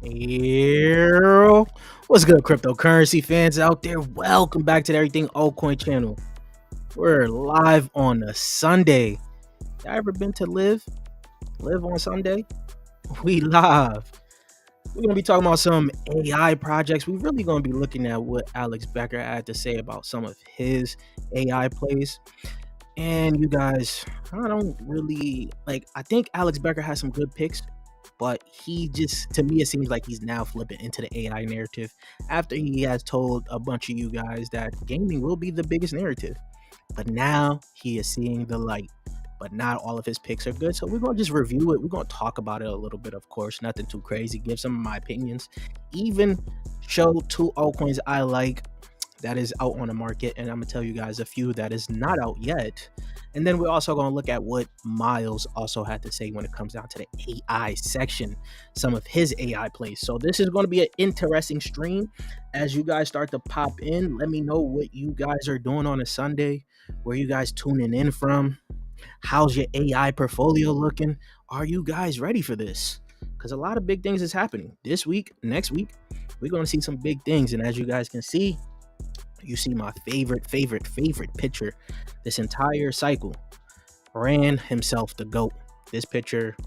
Yo, what's good, cryptocurrency fans out there? Welcome back to the Everything Altcoin channel. We're live on a Sunday. Y'all ever been to live on Sunday? We live. We're gonna be talking about some AI projects. We're really gonna be looking at what Alex Becker had to say about some of his AI plays. And you guys, I don't really like. I think Alex Becker has some good picks, but he just, to me, it seems like he's now flipping into the AI narrative after he has told a bunch of you guys that gaming will be the biggest narrative. But now he is seeing the light. But not all of his picks are good. So we're going to just review it. We're going to talk about it a little bit, of course. Nothing too crazy. Give some of my opinions. Even show two altcoins I like that is out on the market. And I'm going to tell you guys a few that is not out yet. And then we're also going to look at what Miles also had to say when it comes down to the AI section, some of his AI plays. So this is going to be an interesting stream. As you guys start to pop in, let me know what you guys are doing on a Sunday, where you guys tuning in from. How's your AI portfolio looking? Are you guys ready for this? Because a lot of big things is happening this week, next week. We're going to see some big things. And as you guys can see, you see my favorite pitcher this entire cycle. Ran himself, the GOAT. This pitcher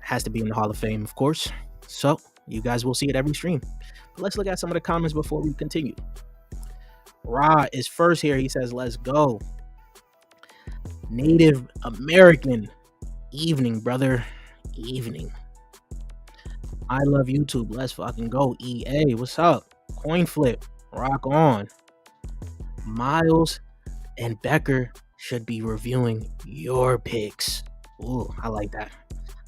has to be in the Hall of Fame, of course. So you guys will see it every stream. But let's look at some of the comments before we continue. Ra is first here. He says, let's go. Native American. Evening, brother. Evening. I love YouTube. Let's fucking go. EA, what's up? Coin flip. Rock on. Miles and Becker should be reviewing your picks. Ooh, I like that.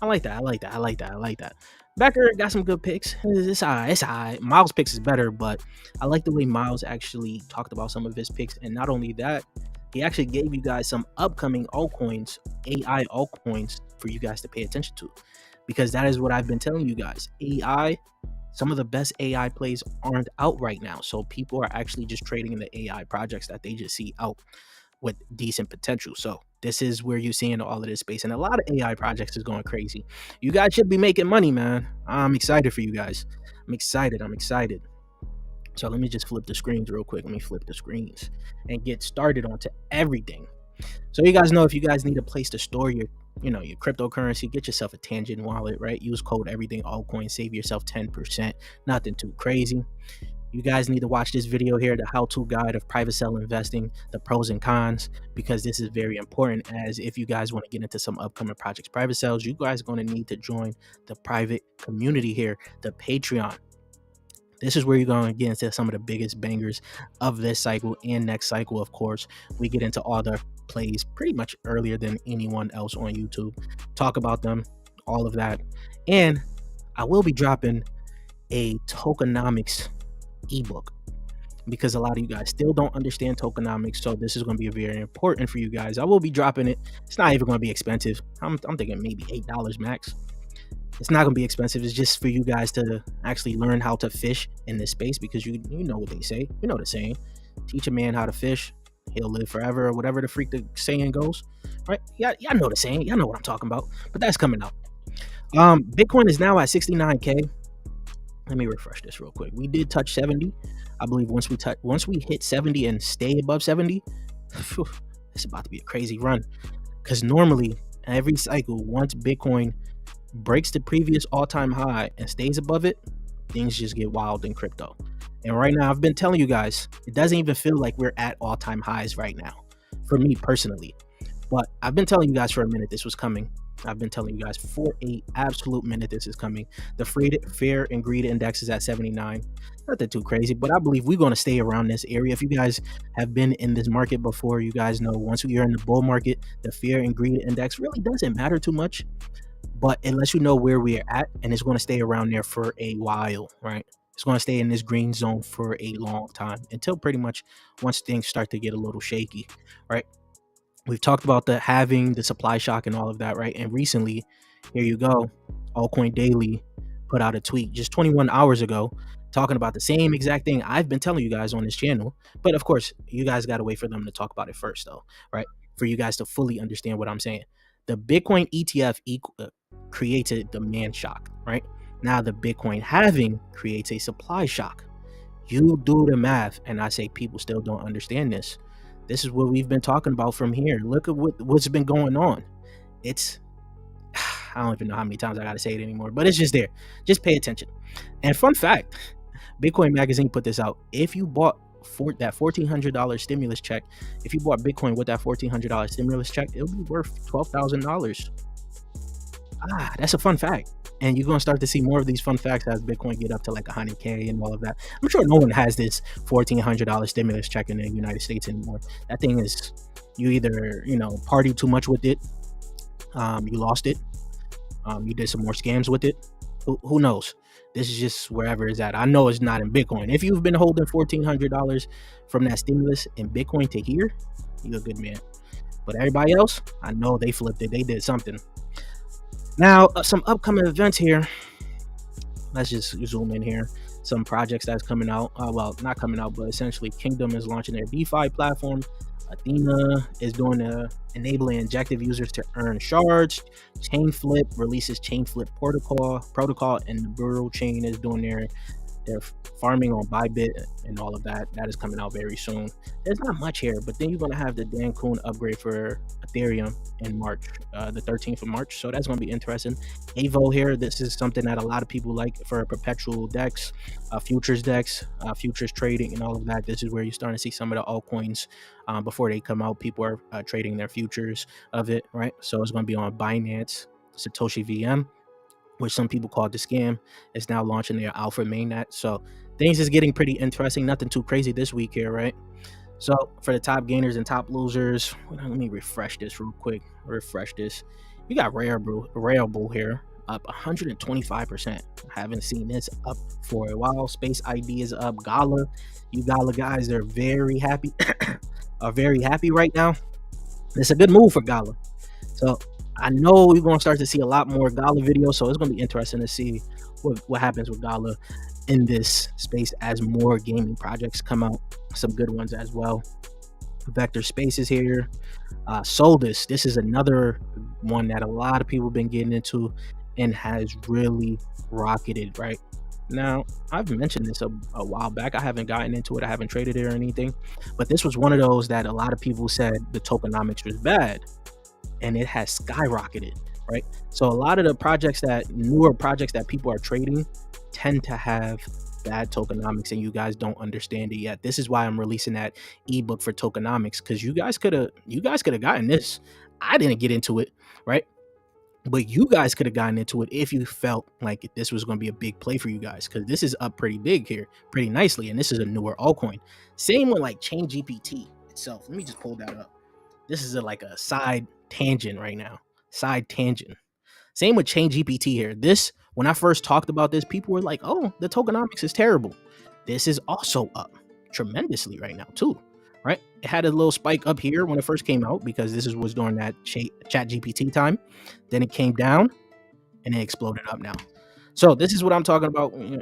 I like that. Becker got some good picks. It's all right. Miles' picks is better, but I like the way Miles actually talked about some of his picks. And not only that, he actually gave you guys some upcoming altcoins, AI altcoins, for you guys to pay attention to. Because that is what I've been telling you guys. AI, some of the best AI plays aren't out right now. So people are actually just trading in the AI projects that they just see out with decent potential. So this is where you're seeing all of this space. And a lot of AI projects is going crazy. You guys should be making money, man. I'm excited for you guys. I'm excited. So let me just flip the screens real quick. Let me flip the screens and get started onto everything. So you guys know, if you guys need a place to store your cryptocurrency, get yourself a Tangent wallet, right? Use code EverythingAltcoin, save yourself 10%. Nothing too crazy. You guys need to watch this video here, the how-to guide of private sale investing, the pros and cons, because this is very important. As if you guys want to get into some upcoming projects, private sales, you guys are going to need to join the private community here, the Patreon. This is where you're going to get into some of the biggest bangers of this cycle and next cycle. Of course, we get into all the plays pretty much earlier than anyone else on YouTube. Talk about them, all of that. And I will be dropping a tokenomics ebook, because a lot of you guys still don't understand tokenomics. So this is going to be very important for you guys. I will be dropping it. It's not even going to be expensive. I'm thinking maybe $8 max. It's not going to be expensive. It's just for you guys to actually learn how to fish in this space, because you know what they say. You know the saying, teach a man how to fish, he'll live forever, or whatever the freak the saying goes, right? Yeah, y'all know the saying. Y'all know what I'm talking about. But that's coming out. Bitcoin is now at 69K. Let me refresh this real quick. We did touch 70. I believe once we hit 70 and stay above 70, it's about to be a crazy run. Because normally every cycle, once Bitcoin breaks the previous all-time high and stays above it, things just get wild in crypto. And right now, I've been telling you guys, it doesn't even feel like we're at all-time highs right now, for me personally. But I've been telling you guys for a minute this was coming. I've been telling you guys for a absolute minute this is coming. The fear and greed index is at 79. Nothing too crazy, but I believe we're going to stay around this area. If you guys have been in this market before, you guys know once we are in the bull market, the fear and greed index really doesn't matter too much. But it lets you know where we're at, and it's going to stay around there for a while, right? It's going to stay in this green zone for a long time, until pretty much once things start to get a little shaky, right? We've talked about the halving, the supply shock, and all of that, right? And recently, here you go, Altcoin Daily put out a tweet just 21 hours ago talking about the same exact thing I've been telling you guys on this channel. But of course, you guys got to wait for them to talk about it first, though, right? For you guys to fully understand what I'm saying. The Bitcoin ETF created demand shock, right? Now the Bitcoin halving creates a supply shock. You do the math, and I say people still don't understand this. This is what we've been talking about from here. Look at what's been going on. It's I don't even know how many times I gotta say it anymore, but it's just there. Just pay attention. And fun fact, Bitcoin Magazine put this out. If you bought that $1,400 stimulus check, if you bought Bitcoin with that $1,400 stimulus check, it'll be worth $12,000. That's a fun fact. And you're gonna start to see more of these fun facts as Bitcoin get up to like 100K and all of that. I'm sure no one has this $1,400 stimulus check in the United States anymore. That thing is, you either party too much with it, you lost it, you did some more scams with it. Who knows? This is just wherever it's at. I know it's not in Bitcoin. If you've been holding $1,400 from that stimulus in Bitcoin to here, you're a good man. But everybody else, I know they flipped it. They did something. Now, some upcoming events here. Let's just zoom in here. Some projects that's coming out. Well, not coming out, but essentially Kingdom is launching their DeFi platform. Athena is enabling injective users to earn shards. Chainflip releases Chainflip protocol, and the Burrow chain is doing their farming on Bybit and all of that. That is coming out very soon. There's not much here, but then you're going to have the Dan Kuhn upgrade for Ethereum in March, the 13th of March. So that's going to be interesting. Avo here, this is something that a lot of people like for perpetual decks, futures decks, futures trading and all of that. This is where you're starting to see some of the altcoins before they come out. People are trading their futures of it, right? So it's going to be on Binance, Satoshi VM, which some people call the scam. It's now launching their alpha mainnet. So things is getting pretty interesting. Nothing too crazy this week here, right? So for the top gainers and top losers, let me refresh this real quick. Refresh this. You got Webull here up 125%. I haven't seen this up for a while. Space ID is up. Gala, you Gala guys are very happy. Are very happy right now. It's a good move for Gala. So I know we're going to start to see a lot more Gala videos, so it's going to be interesting to see what happens with Gala in this space as more gaming projects come out. Some good ones as well. Vector Space is here. Soldus, this is another one that a lot of people have been getting into and has really rocketed right now. I've mentioned this a while back. I haven't gotten into it. I haven't traded it or anything, but this was one of those that a lot of people said the tokenomics was bad, and it has skyrocketed, right? So a lot of the newer projects that people are trading tend to have bad tokenomics, and you guys don't understand it yet. This is why I'm releasing that ebook for tokenomics, because you guys could have gotten this. I didn't get into it, right? But you guys could have gotten into it if you felt like this was going to be a big play for you guys, because this is up pretty big here, pretty nicely, and this is a newer altcoin. Same with like ChainGPT itself. Let me just pull that up. This is like a side tangent right now. Side tangent. Same with ChainGPT here. This, when I first talked about this, people were like, oh, the tokenomics is terrible. This is also up tremendously right now too, right? It had a little spike up here when it first came out because this was during that ChatGPT time. Then it came down and it exploded up now. So this is what I'm talking about. I'm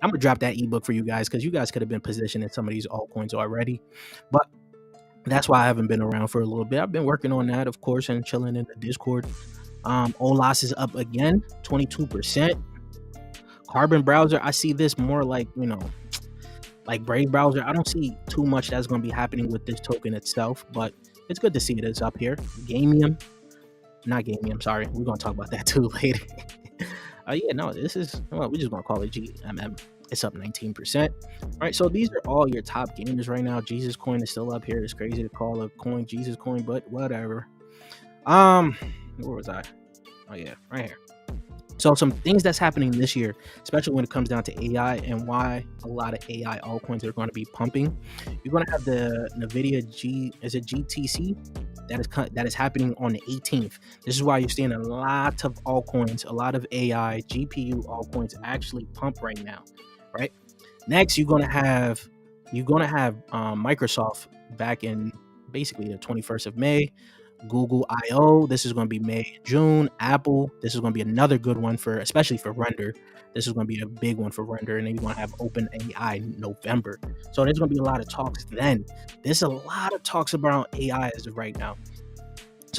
gonna drop that ebook for you guys because you guys could have been positioned in some of these altcoins already, but that's why I haven't been around for a little bit. I've been working on that, of course, and chilling in the Discord. OLAS is up again, 22%. Carbon browser, I see this more like, like Brave browser. I don't see too much that's going to be happening with this token itself, but it's good to see it is up here. Not Gamium, sorry. We're going to talk about that too later. This is, we're just going to call it GMM. It's up 19%. All right, so these are all your top gainers right now. Jesus Coin is still up here. It's crazy to call a coin Jesus Coin, but whatever. Where was I? Oh yeah, right here. So some things that's happening this year, especially when it comes down to AI and why a lot of AI altcoins are going to be pumping. You're going to have the NVIDIA GTC that is happening on the 18th. This is why you're seeing a lot of altcoins, a lot of AI GPU altcoins actually pump right now, right? Next, you're going to have Microsoft back in basically the 21st of May. Google I/O, this is going to be May, June. Apple, this is going to be another good one especially for render. This is going to be a big one for render. And then you're going to have OpenAI in November. So there's going to be a lot of talks then. There's a lot of talks about AI as of right now.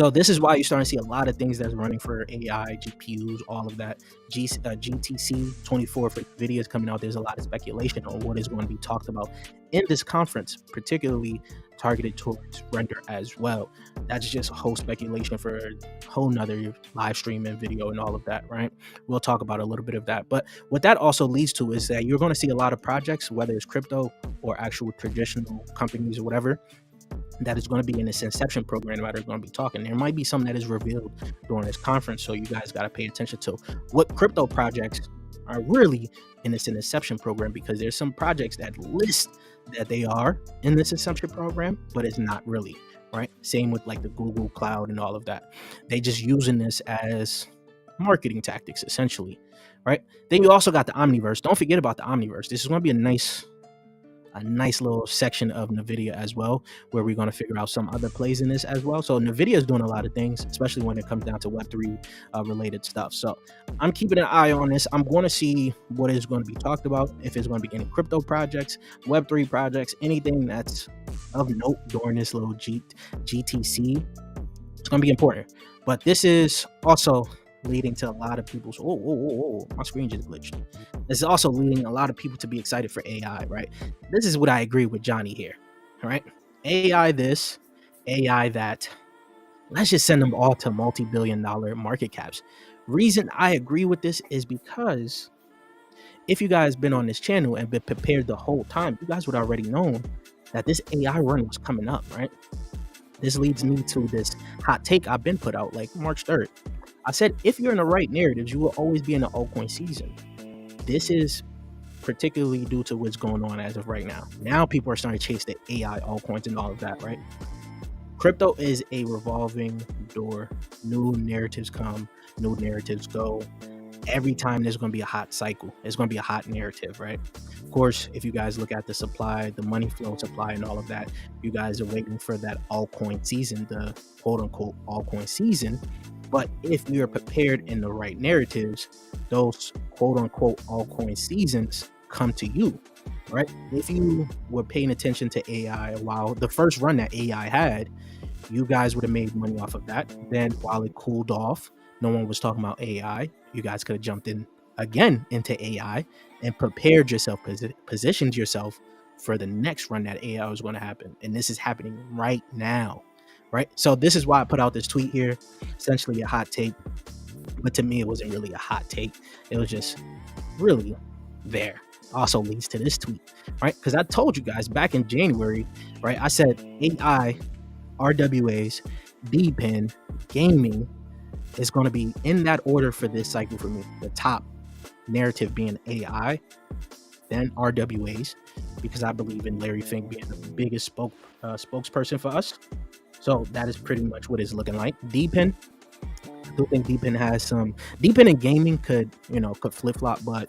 So this is why you're starting to see a lot of things that's running for AI, GPUs, all of that. GTC 24 for NVIDIA is coming out. There's a lot of speculation on what is going to be talked about in this conference, particularly targeted towards render as well. That's just a whole speculation for a whole nother live stream and video and all of that, right? We'll talk about a little bit of that. But what that also leads to is that you're going to see a lot of projects, whether it's crypto or actual traditional companies or whatever, that is going to be in this inception program that are going to be talking. There might be some that is revealed during this conference, so you guys got to pay attention to what crypto projects are really in this inception program, because there's some projects that list that they are in this inception program, but it's not really, right? Same with like the Google Cloud and all of that. They just using this as marketing tactics essentially, right? Then you also got the Omniverse. Don't forget about the Omniverse. This is going to be a nice little section of NVIDIA as well, where we're going to figure out some other plays in this as well. So NVIDIA is doing a lot of things, especially when it comes down to Web3 related stuff. So I'm keeping an eye on this. I'm going to see what is going to be talked about, if it's going to be any crypto projects, Web3 projects, anything that's of note during this little GTC. It's going to be important. But this is also leading to a lot of people's my screen just glitched. This is also leading a lot of people to be excited for AI, right? This is what I agree with Johnny here, all right? AI this, AI that. Let's just send them all to multi-billion-dollar market caps. Reason I agree with this is because if you guys been on this channel and been prepared the whole time, you guys would already know that this AI run was coming up, right? This leads me to this hot take I've been put out like March 3rd. I said, if you're in the right narratives, you will always be in the altcoin season. This is particularly due to what's going on as of right now. Now people are starting to chase the AI altcoins and all of that, right? Crypto is a revolving door. New narratives come, new narratives go. Every time there's going to be a hot cycle, it's going to be a hot narrative, right? Of course, if you guys look at the supply, the money flow supply and all of that, you guys are waiting for that altcoin season, the quote unquote altcoin season. But if we are prepared in the right narratives, those quote unquote altcoin seasons come to you, right? If you were paying attention to AI while the first run that AI had, you guys would have made money off of that. Then while it cooled off, no one was talking about AI. You guys could have jumped in again into AI and prepared yourself, positioned yourself for the next run that AI was going to happen. And this is happening right now. Right. So this is why I put out this tweet here, essentially a hot take. But to me, it wasn't really a hot take. It was just really there. Also leads to this tweet, right? Because I told you guys back in January, right? I said AI, RWAs, DPIN, gaming is going to be in that order for this cycle for me. The top narrative being AI, then RWAs, because I believe in Larry Fink being the biggest spokesperson for us. So that is pretty much what it's looking like. DPIN, I do think DPIN has some. DPIN and gaming could flip-flop, but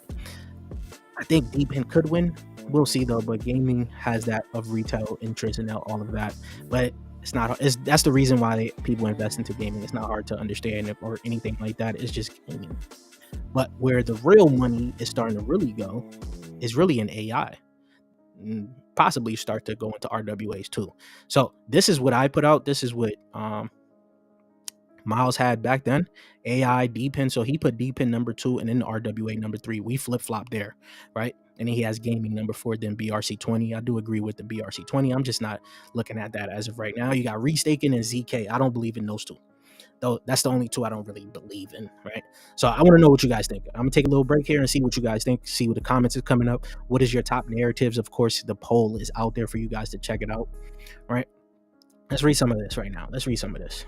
I think DPIN could win. We'll see though, but gaming has that of retail interest and all of that. But it's not. That's the reason why people invest into gaming. It's not hard to understand it or anything like that. It's just gaming. But where the real money is starting to really go is really in AI. Possibly start to go into RWAs too. So this is what I put out. This is what Miles had back then. AI, DPIN. So he put DPIN number 2 and then RWA number 3. We flip-flop there, right? And then he has gaming number 4, then BRC20. I do agree with the BRC20. I'm just not looking at that as of right now. You got restaking and ZK. I don't believe in those two. Though that's the only two I don't really believe in, right? So I want to know what you guys think. I'm gonna take a little break here and see what you guys think, see what the comments is coming up. What is your top narratives? Of course, the poll is out there for you guys to check it out. All right, let's read some of this right now. Let's read some of this.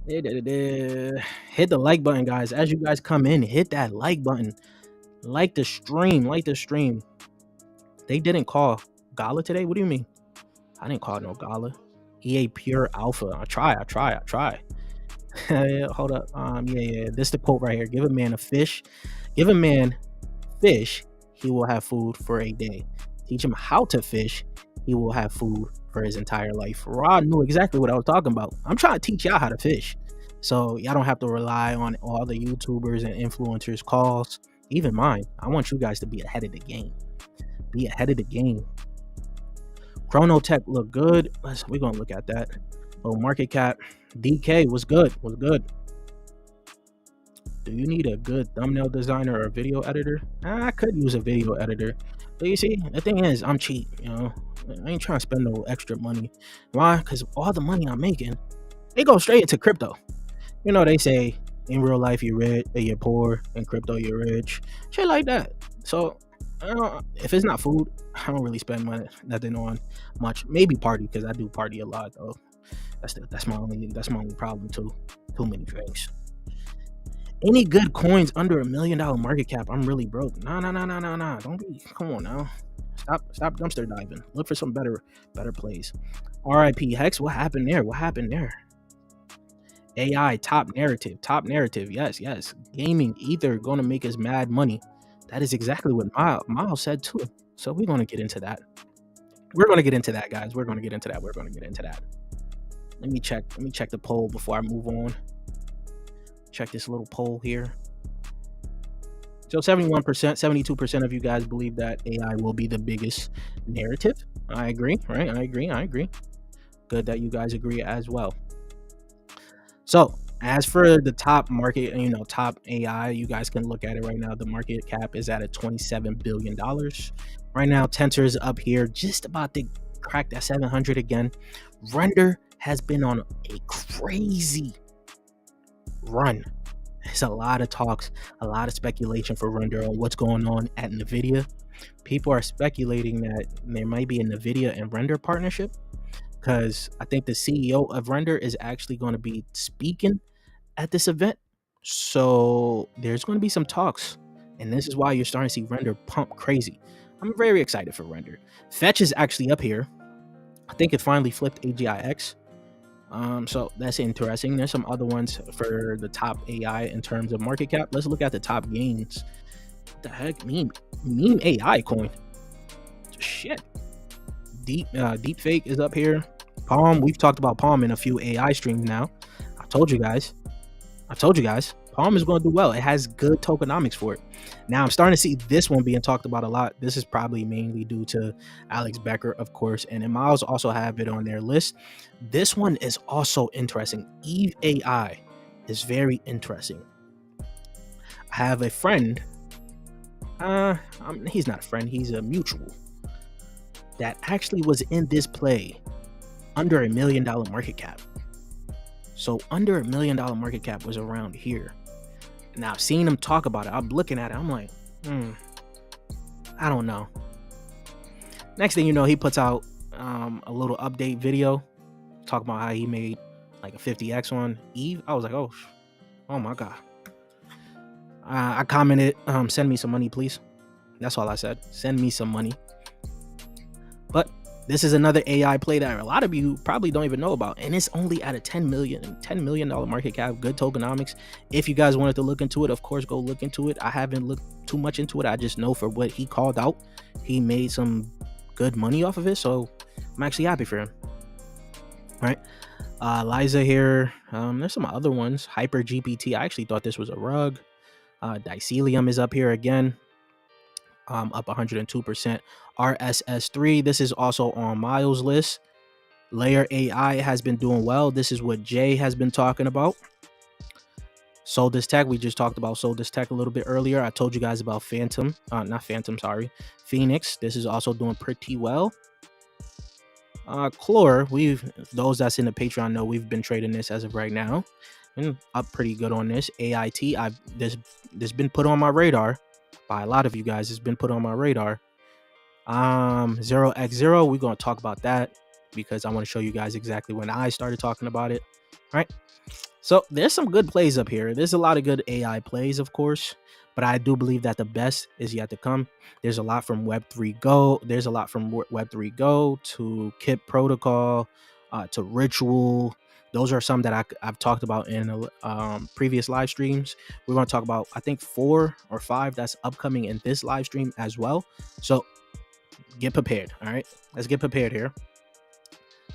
Hit the like button, guys. As you guys come in, hit that like button. Like the stream. They didn't call Gala today. What do you mean? I didn't call no Gala. EA Pure Alpha. I try. Hold up. Yeah. This is the quote right here. Give a man fish, he will have food for a day. Teach him how to fish, he will have food for his entire life. Rod knew exactly what I was talking about. I'm trying to teach y'all how to fish, so y'all don't have to rely on all the YouTubers and influencers calls, even mine. I want you guys to be ahead of the game. Chronotech look good. We're gonna look at that. Low market cap. DK was good. Was good. Do you need a good thumbnail designer or video editor? I could use a video editor. But you see, the thing is, I'm cheap, you know. I ain't trying to spend no extra money. Why? Because all the money I'm making, it goes straight into crypto. You know, they say in real life you're rich, you're poor. In crypto you're rich. Shit like that. So, if it's not food, I don't really spend nothing on much. Maybe party, because I do party a lot though. That's my only problem too. Too many drinks. Any good coins under $1 million market cap? I'm really broke. Nah. Don't be. Come on now. Stop dumpster diving. Look for some better plays. RIP Hex. What happened there? AI top narrative. Yes. Gaming Ether going to make us mad money. That is exactly what Miles said too. So we're going to get into that. We're going to get into that, guys. We're going to get into that. Let me check the poll before I move on. Check this little poll here. So 71%, 72% of you guys believe that AI will be the biggest narrative. I agree, right? I agree. Good that you guys agree as well. So as for the top market, top AI, you guys can look at it right now. The market cap is at a $27 billion. Right now, Tensor is up here, just about to crack that 700 again. Render has been on a crazy run. There's a lot of talks, a lot of speculation for Render on what's going on at NVIDIA. People are speculating that there might be a NVIDIA and Render partnership, because I think the CEO of Render is actually going to be speaking at this event. So there's going to be some talks, and this is why you're starting to see Render pump crazy. I'm very excited for Render. Fetch is actually up here. I think it finally flipped AGIX. So that's interesting. There's some other ones for the top AI in terms of market cap. Let's look at the top gains. What the heck? Meme AI coin. Shit. Deep fake is up here. Palm. We've talked about Palm in a few AI streams now. I told you guys. Palm is going to do well. It has good tokenomics for it. Now I'm starting to see this one being talked about a lot. This is probably mainly due to Alex Becker, of course, and Miles also have it on their list. This one is also interesting. Eve AI is very interesting. I have a friend. He's not a friend. He's a mutual that actually was in this play under $1 million market cap. So under $1 million market cap was around here. Now I've seen him talk about it. I'm looking at it. I'm like, I don't know. Next thing you know, he puts out a little update video talking about how he made like a 50x on Eve. I was like, oh my God. I commented, send me some money, please. That's all I said. Send me some money. But this is another AI play that a lot of you probably don't even know about, and it's only at a $10 million market cap. Good tokenomics. If you guys wanted to look into it, of course, go look into it. I haven't looked too much into it. I just know for what he called out, he made some good money off of it, so I'm actually happy for him. All right, Liza here. There's some other ones. Hyper GPT. I actually thought this was a rug. Dicelium is up here again. Up 102%. RSS3, this is also on Miles' list. Layer AI has been doing well. This is what Jay has been talking about. Soldis Tech, we just talked about Soldis Tech a little bit earlier. I told you guys about Phoenix. This is also doing pretty well. Chlor, those that's in the Patreon know we've been trading this as of right now, and up pretty good on this. AIT, this been put on my radar by a lot of you guys. It's been put on my radar. 0x0, we're going to talk about that because I want to show you guys exactly when I started talking about it. All right, so there's some good plays up here. There's a lot of good AI plays, of course, but I do believe that the best is yet to come. There's a lot from Web3 Go. There's a lot from Web3 Go to KIP protocol, to Ritual. Those are some that I've talked about in previous live streams. We're going to talk about, I think, 4 or 5 that's upcoming in this live stream as well. So get prepared. All right, let's get prepared here.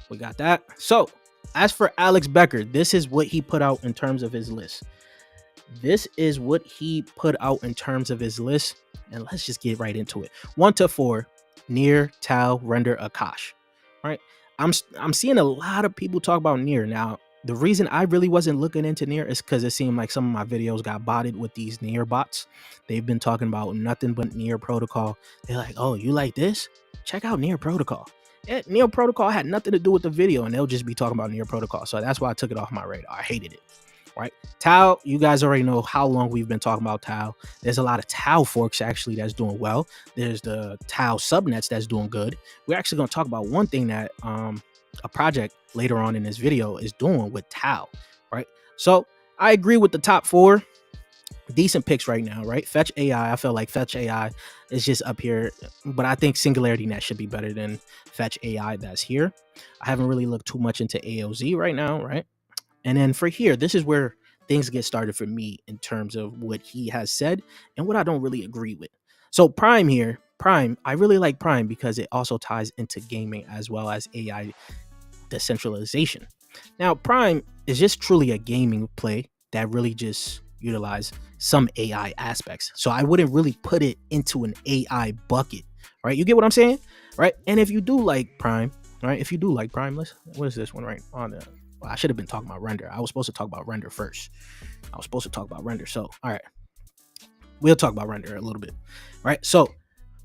We got that. So as for Alex Becker, this is what he put out in terms of his list. And let's just get right into it. 1 to 4, Near, Tau, Render, Akash. All right. I'm seeing a lot of people talk about Near now. The reason I really wasn't looking into Near is because it seemed like some of my videos got botted with these Near bots. They've been talking about nothing but Near protocol. They're like, oh, you like this? Check out Near protocol. Near protocol had nothing to do with the video, and they'll just be talking about Near protocol. So that's why I took it off my radar. I hated it. Right? Tau, you guys already know how long we've been talking about Tau. There's a lot of Tau forks actually that's doing well. There's the Tau subnets that's doing good. We're actually going to talk about one thing that a project later on in this video is doing with Tau, right? So I agree with the top 4 decent picks right now, right? Fetch AI, I feel like Fetch AI is just up here, but I think Singularity Net should be better than Fetch AI that's here. I haven't really looked too much into AOZ right now, right? And then for here, this is where things get started for me in terms of what he has said and what I don't really agree with. So Prime here, Prime, I really like Prime because it also ties into gaming as well as AI decentralization. Now, Prime is just truly a gaming play that really just utilize some AI aspects. So I wouldn't really put it into an AI bucket, right? You get what I'm saying, right? And if you do like Prime, right? If you do like Prime, what is this one right on the... Well, I should have been talking about render. I was supposed to talk about render first. So, all right. We'll talk about render a little bit. Right. So,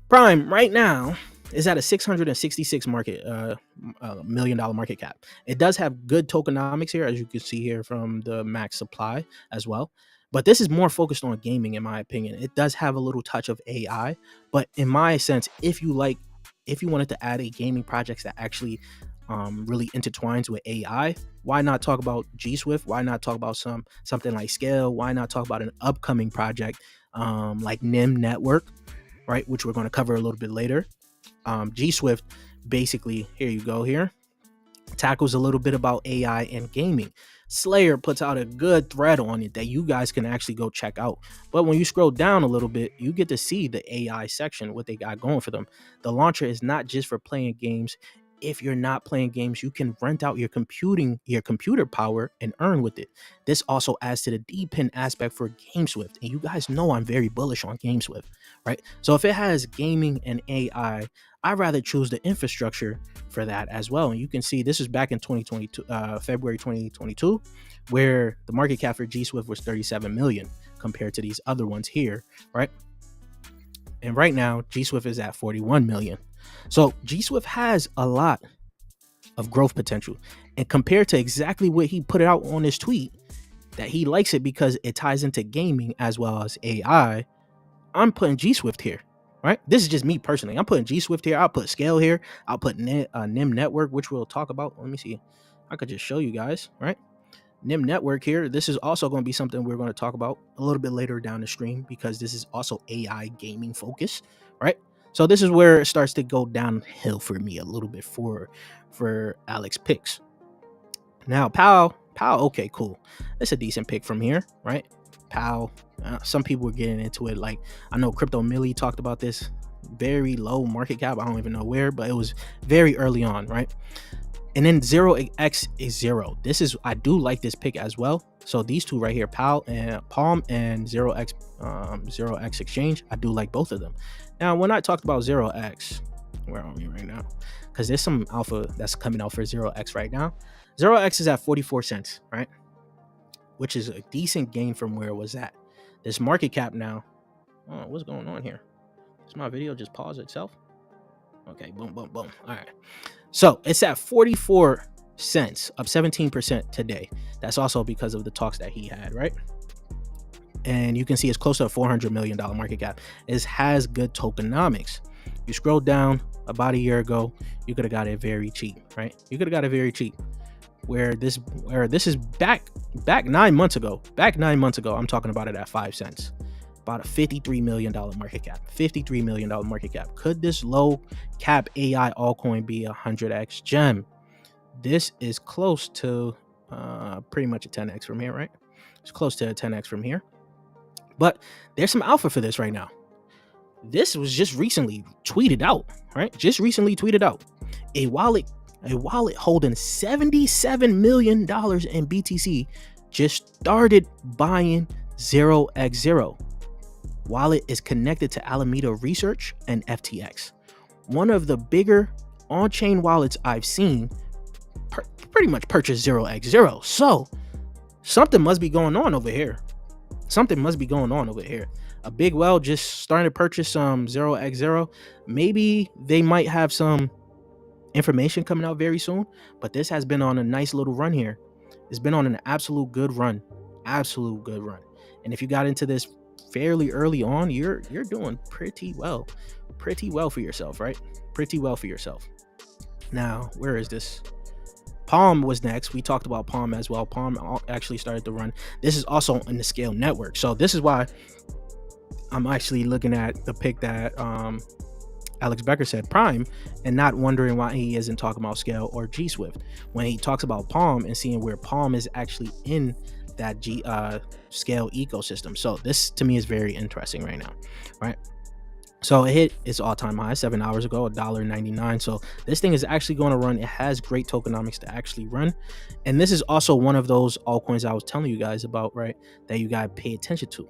Prime right now is at a $666 million market cap. It does have good tokenomics here, as you can see here from the max supply as well. But this is more focused on gaming, in my opinion. It does have a little touch of AI. But in my sense, if you wanted to add a gaming project that actually really intertwines with AI, why not talk about G Swift? Why not talk about something like Scale? Why not talk about an upcoming project like NIM Network, right? Which we're going to cover a little bit later. G Swift, basically, here you go here, tackles a little bit about AI and gaming. Slayer puts out a good thread on it that you guys can actually go check out. But when you scroll down a little bit, you get to see the AI section, what they got going for them. The launcher is not just for playing games. If you're not playing games, you can rent out your computer power and earn with it. This also adds to the depend aspect for GameSwift. And you guys know I'm very bullish on GameSwift, right? So if it has gaming and AI, I'd rather choose the infrastructure for that as well. And you can see this is back in 2022, February 2022, where the market cap for G Swift was 37 million compared to these other ones here, right? And right now, G Swift is at 41 million. So G Swift has a lot of growth potential. And compared to exactly what he put out on his tweet, that he likes it because it ties into gaming as well as AI, I'm putting G Swift here, right? This is just me personally. I'm putting G Swift here. I'll put Scale here. I'll put NIM Network, which we'll talk about. Let me see. I could just show you guys, right? NIM Network here. This is also going to be something we're going to talk about a little bit later down the stream because this is also AI gaming focus, right? So this is where it starts to go downhill for me a little bit for Alex picks. Now, PAL, okay, cool. It's a decent pick from here, right? PAL, some people were getting into it. Like, I know Crypto Millie talked about this. Very low market cap. I don't even know where, but it was very early on, right? And then 0x is 0. I do like this pick as well. So these two right here, Palm and 0x Exchange, I do like both of them. Now, when I talked about 0x, where are we right now? Because there's some alpha that's coming out for 0x right now. 0x is at 44 cents, right? Which is a decent gain from where it was at. This market cap now, oh, what's going on here? Does my video just pause itself? Okay, boom, boom, boom. All right. So it's at 44 cents, up 17% today. That's also because of the talks that he had, right? And you can see it's close to a $400 million market cap. It has good tokenomics. You scroll down about a year ago, you could have got it very cheap, right? You could have got it very cheap. Where this is back 9 months ago. Back 9 months ago, I'm talking about it at 5 cents. About a $53 million market cap. $53 million market cap. Could this low cap AI altcoin be a 100x gem? This is close to pretty much a 10x from here, right? It's close to a 10x from here. But there's some alpha for this right now. This was just recently tweeted out, right? Just recently tweeted out. A wallet holding $77 million in BTC just started buying 0x0. Wallet is connected to Alameda Research and FTX. One of the bigger on-chain wallets I've seen pretty much purchased 0x0. So something must be going on over here. Something must be going on over here. A big well just starting to purchase some 0x0. Maybe they might have some information coming out very soon, but this has been on a nice little run here. It's been on an absolute good run. Absolute good run. And if you got into this fairly early on, you're doing pretty well. Pretty well for yourself, right? Pretty well for yourself. Now, where is this? Palm was next. We talked about Palm as well. Palm actually started to run. This is also in the Scale network. So this is why I'm actually looking at the pick that Alex Becker said, Prime, and not wondering why he isn't talking about Scale or G Swift when he talks about Palm and seeing where Palm is actually in that Scale ecosystem. So this to me is very interesting right now, right? So it hit its all-time high 7 hours ago, $1.99. So this thing is actually going to run. It has great tokenomics to actually run. And this is also one of those altcoins I was telling you guys about, right, that you got to pay attention to.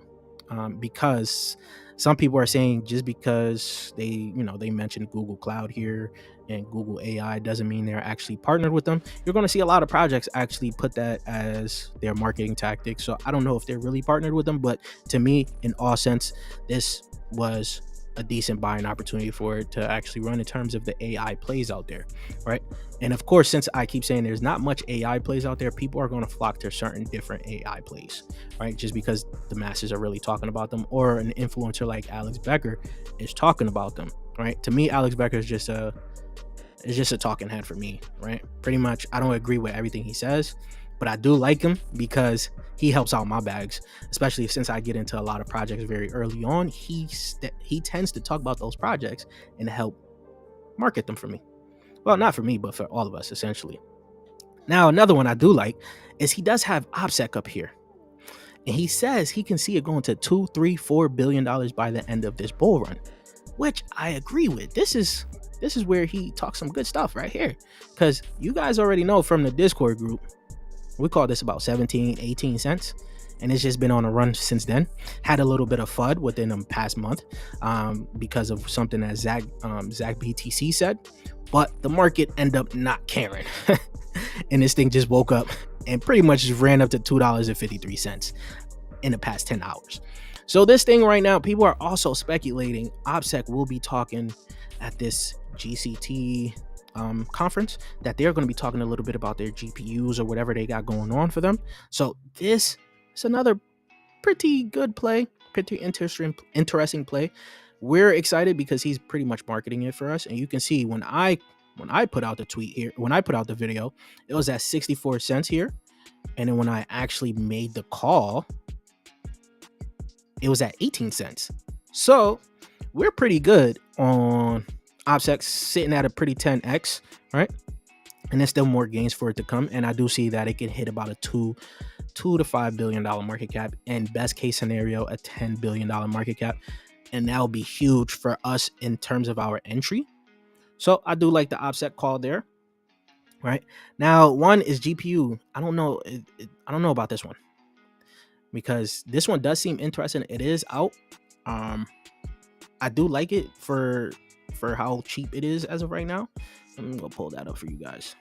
Because some people are saying just because they mentioned Google Cloud here and Google AI doesn't mean they're actually partnered with them. You're going to see a lot of projects actually put that as their marketing tactic. So I don't know if they're really partnered with them, but to me, in all sense, this was a decent buying opportunity for it to actually run in terms of the AI plays out there, right? And of course, since I keep saying there's not much AI plays out there, people are going to flock to certain different AI plays, right? Just because the masses are really talking about them, or an influencer like Alex Becker is talking about them, right? To me, Alex Becker is just a talking head for me, right? Pretty much, I don't agree with everything he says, but I do like him because he helps out my bags, especially since I get into a lot of projects very early on. He tends to talk about those projects and help market them for me. Well, not for me, but for all of us, essentially. Now, another one I do like is he does have OPSEC up here. And he says he can see it going to $2, $3, $4 billion by the end of this bull run, which I agree with. This is where he talks some good stuff right here. Because you guys already know from the Discord group, we call this about 17, 18 cents. And it's just been on a run since then. Had a little bit of FUD within the past month because of something that Zach BTC said. But the market ended up not caring. And this thing just woke up and pretty much just ran up to $2.53 in the past 10 hours. So this thing right now, people are also speculating OPSEC will be talking at this GCT conference, that they're going to be talking a little bit about their GPUs or whatever they got going on for them. So this is another pretty good play, pretty interesting play. We're excited because he's pretty much marketing it for us. And you can see when I put out the tweet here, when I put out the video, it was at 64 cents here. And then when I actually made the call, it was at 18 cents. So we're pretty good on OPSEC, sitting at a pretty 10x, right? And there's still more gains for it to come. And I do see that it can hit about a $2 to $5 billion market cap, and best case scenario, a $10 billion market cap. And that'll be huge for us in terms of our entry. So I do like the OPSEC call there, right? Now, one is GPU. I don't know about this one, because this one does seem interesting. It is out. I do like it for how cheap it is as of right now. I'm gonna pull that up for you guys.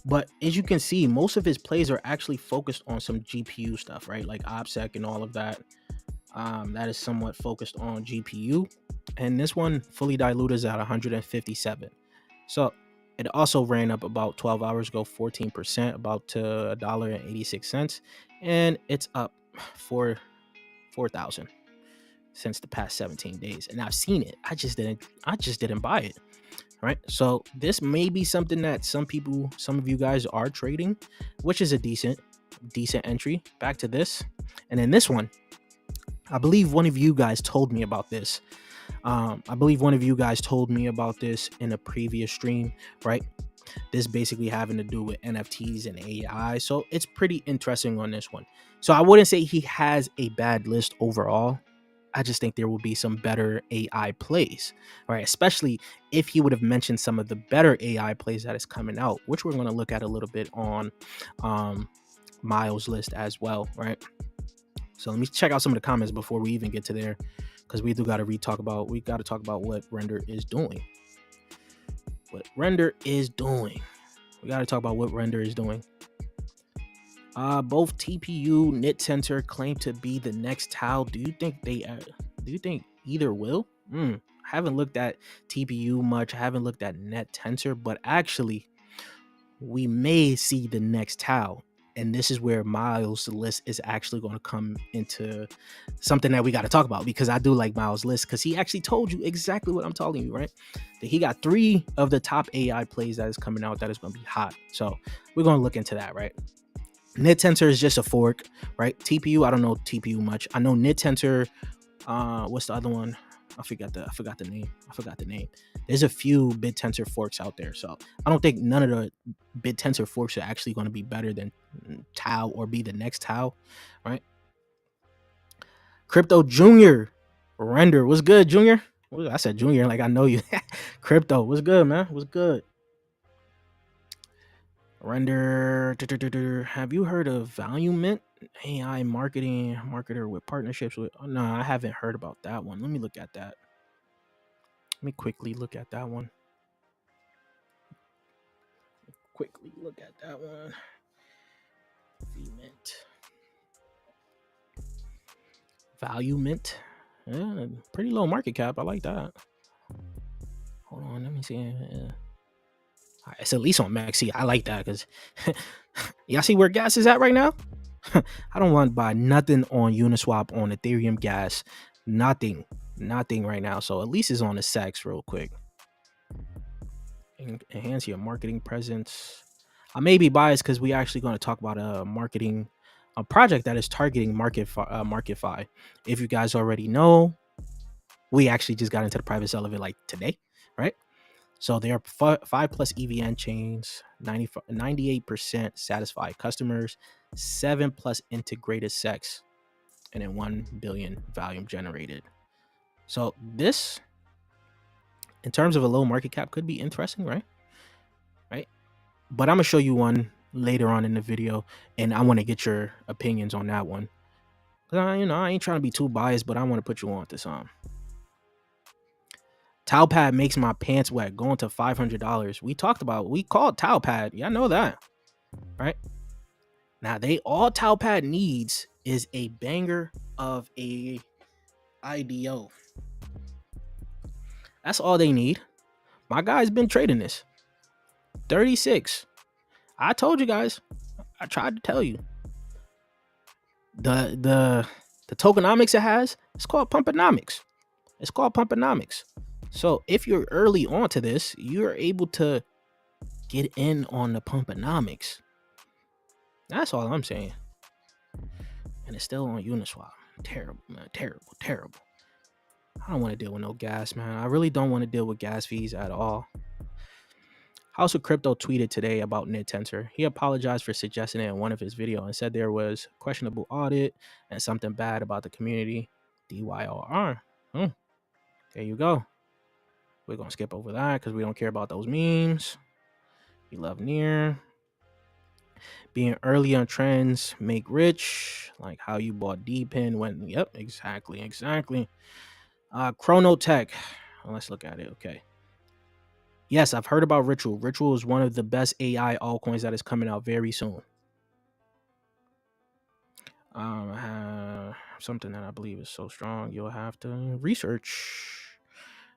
But as you can see, most of his plays are actually focused on some GPU stuff, right? Like OPSEC and all of that. That is somewhat focused on GPU. And this one fully diluted is at 157. So it also ran up about 12 hours ago, 14%, about to $1.86. And it's up 4,000 since the past 17 days. And I've seen it. I just didn't buy it. Right. So this may be something that some of you guys are trading, which is a decent entry. Back to this. And then this one, I believe one of you guys told me about this. In a previous stream, right? This basically having to do with NFTs and AI. So it's pretty interesting on this one. So I wouldn't say he has a bad list overall. I just think there will be some better AI plays, right? Especially if he would have mentioned some of the better AI plays that is coming out, which we're going to look at a little bit on Miles' list as well, right? So let me check out some of the comments before we even get to there. because we got to talk about what Render is doing. We got to talk about what Render is doing. Both TPU Knit Tensor claim to be the next TAO. Do you think either will? I haven't looked at TPU much. I haven't looked at Net Tensor, but actually, we may see the next TAO. And this is where Miles' list is actually going to come into something that we got to talk about, because I do like Miles' list, because he actually told you exactly what I'm telling you, right? That he got 3 of the top AI plays that is coming out that is going to be hot. So we're going to look into that, right? Knit Tensor is just a fork, right? TPU, I don't know TPU much. I know Knit Tensor. What's the other one? I forgot the name. There's a few BitTensor forks out there, so I don't think none of the BitTensor forks are actually going to be better than TAO or be the next TAO, right? Crypto Junior Render, what's good, Junior? I said Junior like I know you. Crypto, what's good, man? What's good? Render, have you heard of Value Mint? AI marketer with partnerships with? Oh, no, I haven't heard about that one. Let me look at that. Let me quickly look at that one. Value Mint. Yeah, pretty low market cap. I like that. Hold on, let me see. It's at least on Maxi. I like that because y'all see where gas is at right now? I don't want to buy nothing on Uniswap, on Ethereum gas. Nothing right now. So at least it's on the SEX real quick. Enhance your marketing presence. I may be biased because we actually going to talk about a project that is targeting MarketFi. If you guys already know, we actually just got into the private sale of it like today, right? So there are 5 plus EVN chains, 98% satisfied customers, 7 plus integrated SEX, and then 1 billion volume generated. So this, in terms of a low market cap, could be interesting, right? But I'm gonna show you one later on in the video, and I want to get your opinions on that one. I ain't trying to be too biased, but I want to put you on this on. Taopad makes my pants wet, going to $500. We called Taopad. Yeah, I know that, right? Now all Taopad needs is a banger of a IDO. That's all they need. My guy's been trading this. 36. I told you guys. I tried to tell you. The tokenomics it has, it's called Pumponomics. So if you're early onto this, you're able to get in on the Pumponomics. That's all I'm saying. And it's still on Uniswap. Terrible, man. Terrible. I don't want to deal with no gas, man. I really don't want to deal with gas fees at all. House of Crypto tweeted today about Knit Tensor. He apologized for suggesting it in one of his videos and said there was questionable audit and something bad about the community. DYOR. There you go. We're going to skip over that because we don't care about those memes. We love Near. Being early on trends make rich. Like how you bought D-Pin when... Yep, exactly. Chronotech. Let's look at it. Okay. Yes, I've heard about Ritual. Ritual is one of the best AI altcoins that is coming out very soon. I have something that I believe is so strong you'll have to research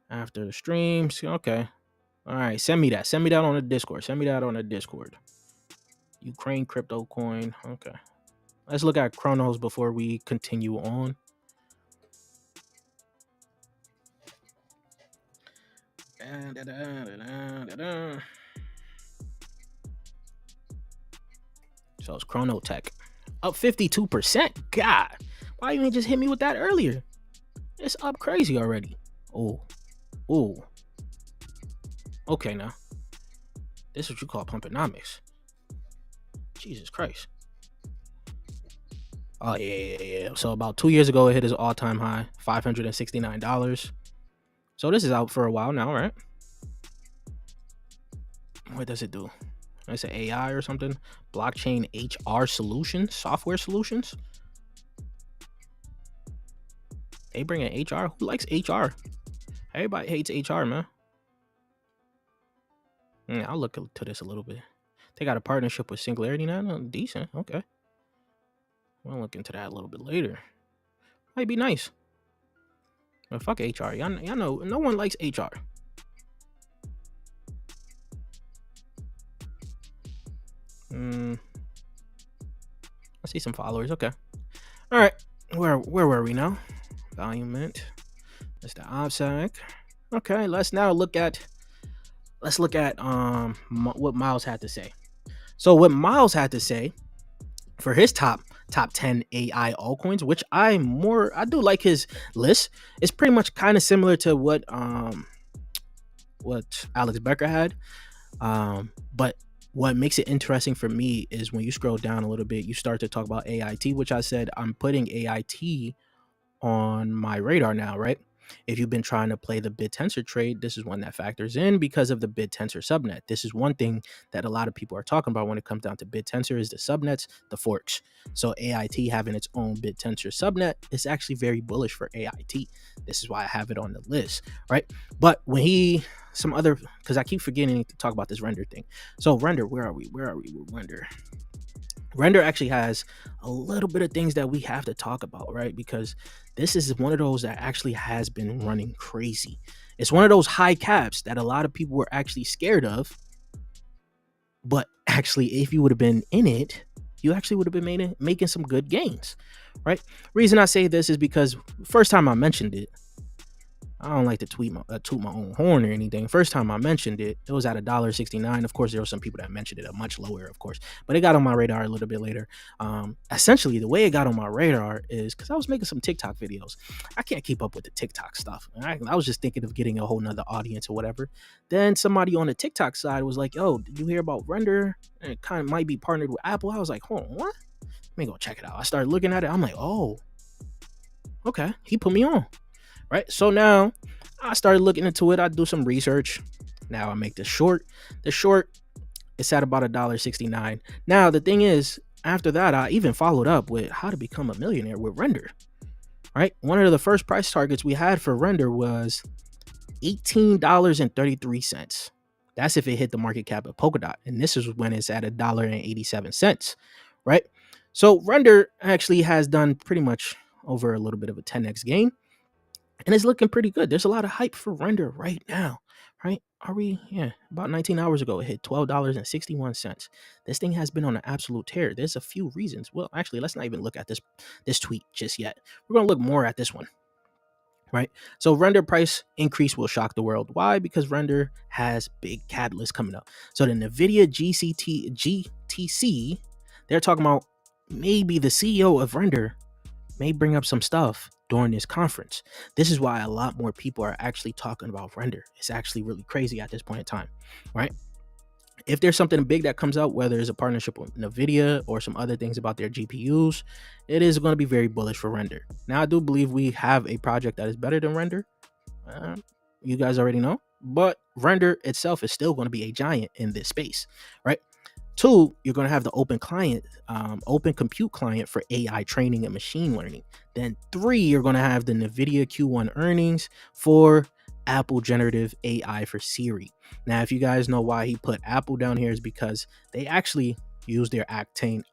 after the streams. Okay. All right. Send me that on the Discord. Ukraine crypto coin. Okay. Let's look at Chronos before we continue on. So it's Chronotech. Up 52%. God. Why you ain't just hit me with that earlier? It's up crazy already. Oh. Okay, now. This is what you call Pumponomics. Jesus Christ. Oh, yeah. So about 2 years ago, it hit its all-time high, $569. So this is out for a while now, right? What does it do? It's an AI or something? Blockchain HR solutions? Software solutions? They bringing HR. Who likes HR? Everybody hates HR, man. I'll look into this a little bit. They got a partnership with Singularity now. Decent. Okay. We'll look into that a little bit later. Might be nice. But fuck HR. Y'all know no one likes HR. I see some followers. Okay. All right. Where were we now? Volume mint. That's the OPSEC. Okay. Let's look at what Miles had to say. So what Miles had to say for his top 10 AI altcoins, which I do like his list. It's pretty much kind of similar to what Alex Becker had. But what makes it interesting for me is when you scroll down a little bit, you start to talk about AIT, which I said I'm putting AIT on my radar now, right? If you've been trying to play the BitTensor trade, this is one that factors in because of the BitTensor subnet. This is one thing that a lot of people are talking about when it comes down to BitTensor is the subnets, the forks. So AIT having its own BitTensor subnet is actually very bullish for AIT. This is why I have it on the list, right? But when because I keep forgetting to talk about this render thing. So render, where are we with render? Render actually has a little bit of things that we have to talk about, right? Because this is one of those that actually has been running crazy. It's one of those high caps that a lot of people were actually scared of. But actually, if you would have been in it, you actually would have been making some good gains, right? Reason I say this is because first time I mentioned it, I don't like to toot my own horn or anything. First time I mentioned it, it was at $1.69. Of course, there were some people that mentioned it at much lower, of course, but it got on my radar a little bit later. Essentially, the way it got on my radar is because I was making some TikTok videos. I can't keep up with the TikTok stuff. I was just thinking of getting a whole nother audience or whatever. Then somebody on the TikTok side was like, "Yo, did you hear about Render? And it kind of might be partnered with Apple." I was like, "Hold on, what? Let me go check it out." I started looking at it. I'm like, "Oh, okay." He put me on. Right, so now I started looking into it. I do some research. Now I make the short. The short is at about $1.69. Now the thing is, after that, I even followed up with how to become a millionaire with Render. Right, one of the first price targets we had for Render was $18.33. That's if it hit the market cap of Polkadot, and this is when it's at $1.87. Right, so Render actually has done pretty much over a little bit of a 10x gain. And it's looking pretty good. There's a lot of hype for Render right now, right? About 19 hours ago, it hit $12.61. This thing has been on an absolute tear. There's a few reasons. Well, actually, let's not even look at this tweet just yet. We're going to look more at this one, right? So Render price increase will shock the world. Why? Because Render has big catalysts coming up. So the NVIDIA GTC, they're talking about maybe the CEO of Render may bring up some stuff during this conference. This is why a lot more people are actually talking about Render. It's actually really crazy at this point in time, right? If there's something big that comes out, whether it's a partnership with NVIDIA or some other things about their GPUs, it is going to be very bullish for Render. Now, I do believe we have a project that is better than Render. You guys already know, but Render itself is still going to be a giant in this space, right? 2, you're going to have the open compute client for AI training and machine learning. Then 3, you're going to have the NVIDIA Q1 earnings for Apple generative AI for Siri. Now, if you guys know why he put Apple down here is because they actually use their Octane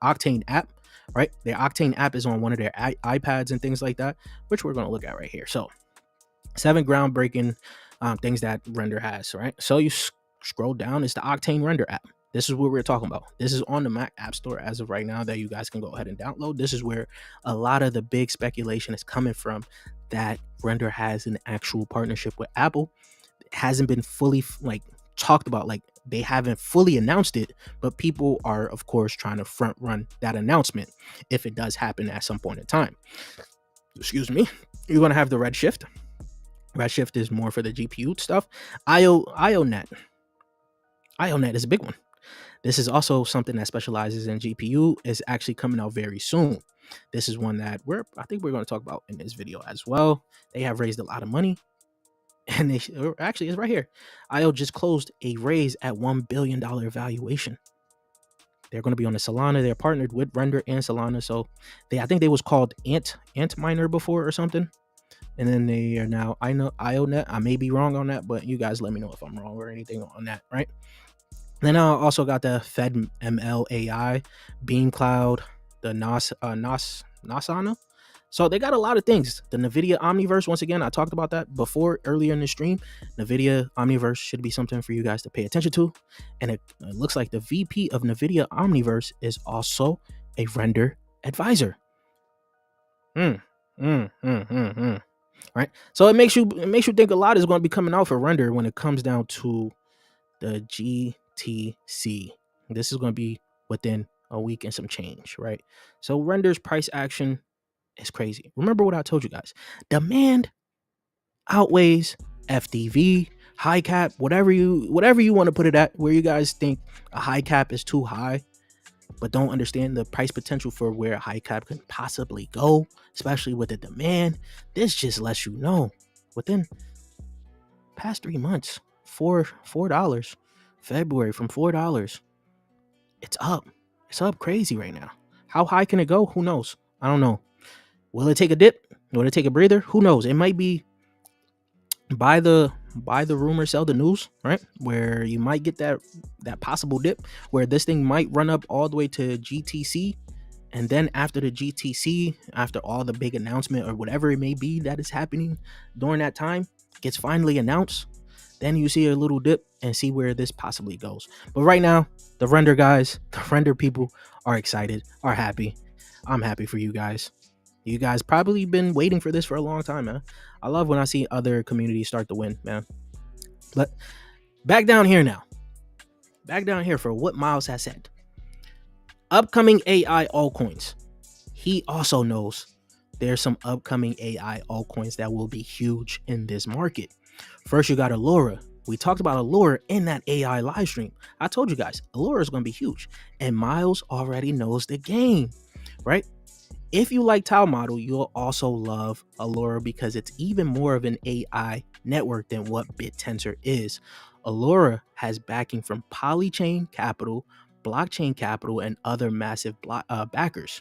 app, right? Their Octane app is on one of their iPads and things like that, which we're going to look at right here. So 7 groundbreaking things that Render has, right? So you scroll down, it's the Octane Render app. This is what we're talking about. This is on the Mac App Store as of right now that you guys can go ahead and download. This is where a lot of the big speculation is coming from, that Render has an actual partnership with Apple. It hasn't been fully talked about, like they haven't fully announced it, but people are of course trying to front run that announcement if it does happen at some point in time. Excuse me. You're going to have the Redshift. Redshift is more for the GPU stuff. IONET is a big one. This is also something that specializes in GPU, is actually coming out very soon. This is one that I think we're going to talk about in this video as well. They have raised a lot of money, and actually it's right here. IO just closed a raise at $1 billion valuation. They're going to be on the Solana. They're partnered with Render and Solana. So I think they was called Antminer before or something. and then they are now IONET. I may be wrong on that, but you guys let me know if I'm wrong or anything on that, right? Then I also got the Fed ML AI, Beam Cloud, the Nasana. So they got a lot of things. The NVIDIA Omniverse, once again, I talked about that before earlier in the stream. NVIDIA Omniverse should be something for you guys to pay attention to. And it looks like the VP of NVIDIA Omniverse is also a render advisor. Right? So it makes you think a lot is going to be coming out for render when it comes down to the GTC. This is going to be within a week and some change, right? So render's price action is crazy. Remember what I told you guys. Demand outweighs FDV, high cap, whatever you want to put it at, where you guys think a high cap is too high, but don't understand the price potential for where a high cap can possibly go, especially with the demand. This just lets you know within past 3 months, $4, February from $4, it's up crazy right now. How high can it go? Who knows? I don't know. Will it take a dip? Will it take a breather? Who knows? It might be buy the rumor, sell the news, right? Where you might get that possible dip where this thing might run up all the way to GTC, and then after the GTC, after all the big announcement or whatever it may be that is happening during that time gets finally announced, then you see a little dip and see where this possibly goes. But right now, the render guys, the render people are excited, are happy. I'm happy for you guys. You guys probably been waiting for this for a long time, man. I love when I see other communities start to win, man. But back down here now. Back down here for what Miles has said. Upcoming AI altcoins. He also knows there's some upcoming AI altcoins that will be huge in this market. First, you got Allura. We talked about Allura in that AI live stream. I told you guys, Allura is going to be huge. And Miles already knows the game, right? If you like Tau Model, you'll also love Allura because it's even more of an AI network than what BitTensor is. Allura has backing from Polychain Capital, Blockchain Capital, and other massive backers.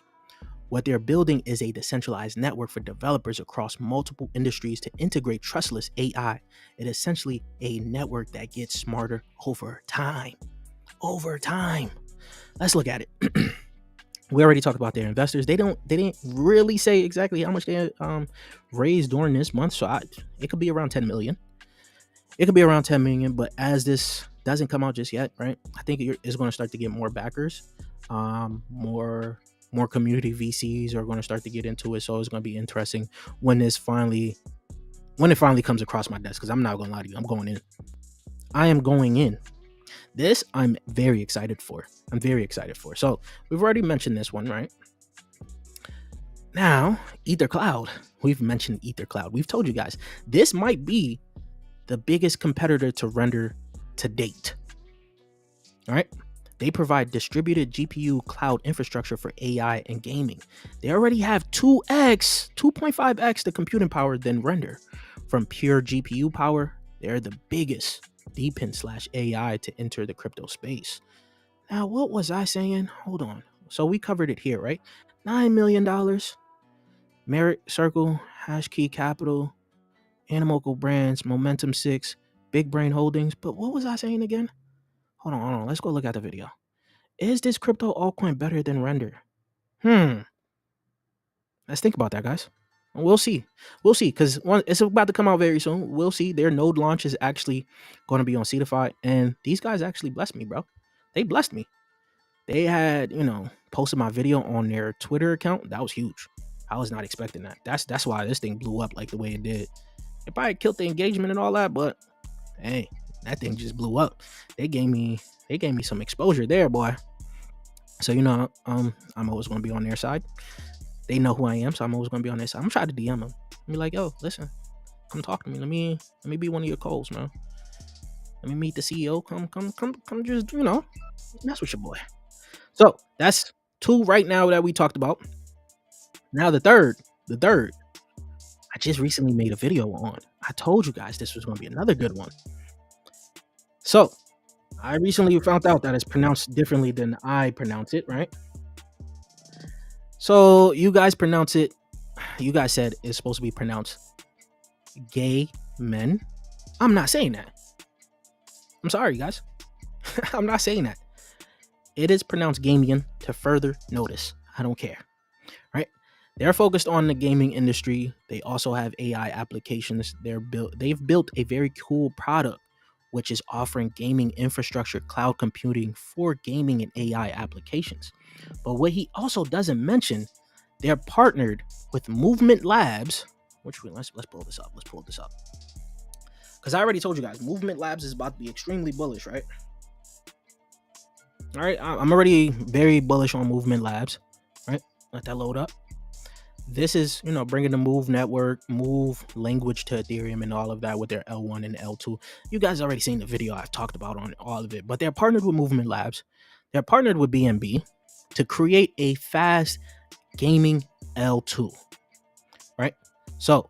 What they're building is a decentralized network for developers across multiple industries to integrate trustless AI. It's essentially a network that gets smarter over time. Let's look at it. We already talked about their investors. They didn't really say exactly how much they raised during this month. So it could be around 10 million. It could be around 10 million. But as this doesn't come out just yet, right? I think it's going to start to get more backers. More community VCs are going to start to get into it. So it's going to be interesting when it finally comes across my desk. Because I'm not going to lie to you. I'm going in. I am going in. This I'm very excited for. So we've already mentioned this one, right? Now, Ether Cloud. We've mentioned Ether Cloud. We've told you guys this might be the biggest competitor to render to date. All right. They provide distributed GPU cloud infrastructure for AI and gaming. They already have 2.5x the computing power than render. From pure GPU power, they're the biggest DeepIn/AI to enter the crypto space. Now, what was I saying? Hold on. So we covered it here, right? $9 million. Merit Circle, Hashkey Capital, Animoco Brands, Momentum 6, Big Brain Holdings. But what was I saying again? Hold on. Let's go look at the video. Is this crypto altcoin better than render? Let's think about that, guys. We'll see, because it's about to come out very soon. We'll see. Their node launch is actually going to be on Cetify, and these guys actually blessed me, bro. They blessed me. They had, posted my video on their Twitter account. That was huge. I was not expecting that. That's why this thing blew up like the way it did. It probably killed the engagement and all that, but hey, that thing just blew up. They gave me some exposure there, boy. So I'm always going to be on their side. They know who I am, so I'm always gonna be on their side. I'm gonna try to DM them. Be like, yo, listen, come talk to me. Let me be one of your calls, man. Let me meet the CEO. Come just, mess with your boy. So that's 2 right now that we talked about. Now the third, I just recently made a video on. I told you guys this was gonna be another good one. So I recently found out that it's pronounced differently than I pronounce it, right? So you guys pronounce it. You guys said it's supposed to be pronounced gay men. I'm not saying that. I'm sorry, guys. I'm not saying that. It is pronounced gamian to further notice. I don't care. Right? They're focused on the gaming industry. They also have AI applications. They've built a very cool product, which is offering gaming infrastructure, cloud computing for gaming and AI applications. But what he also doesn't mention, they're partnered with Movement Labs, let's pull this up. Let's pull this up. Because I already told you guys, Movement Labs is about to be extremely bullish, right? All right, I'm already very bullish on Movement Labs, right? Let that load up. This is, bringing the Move network, Move language to Ethereum and all of that with their L1 and L2. You guys already seen the video I've talked about on all of it, but they're partnered with Movement Labs. They're partnered with BNB to create a fast gaming L2, right? So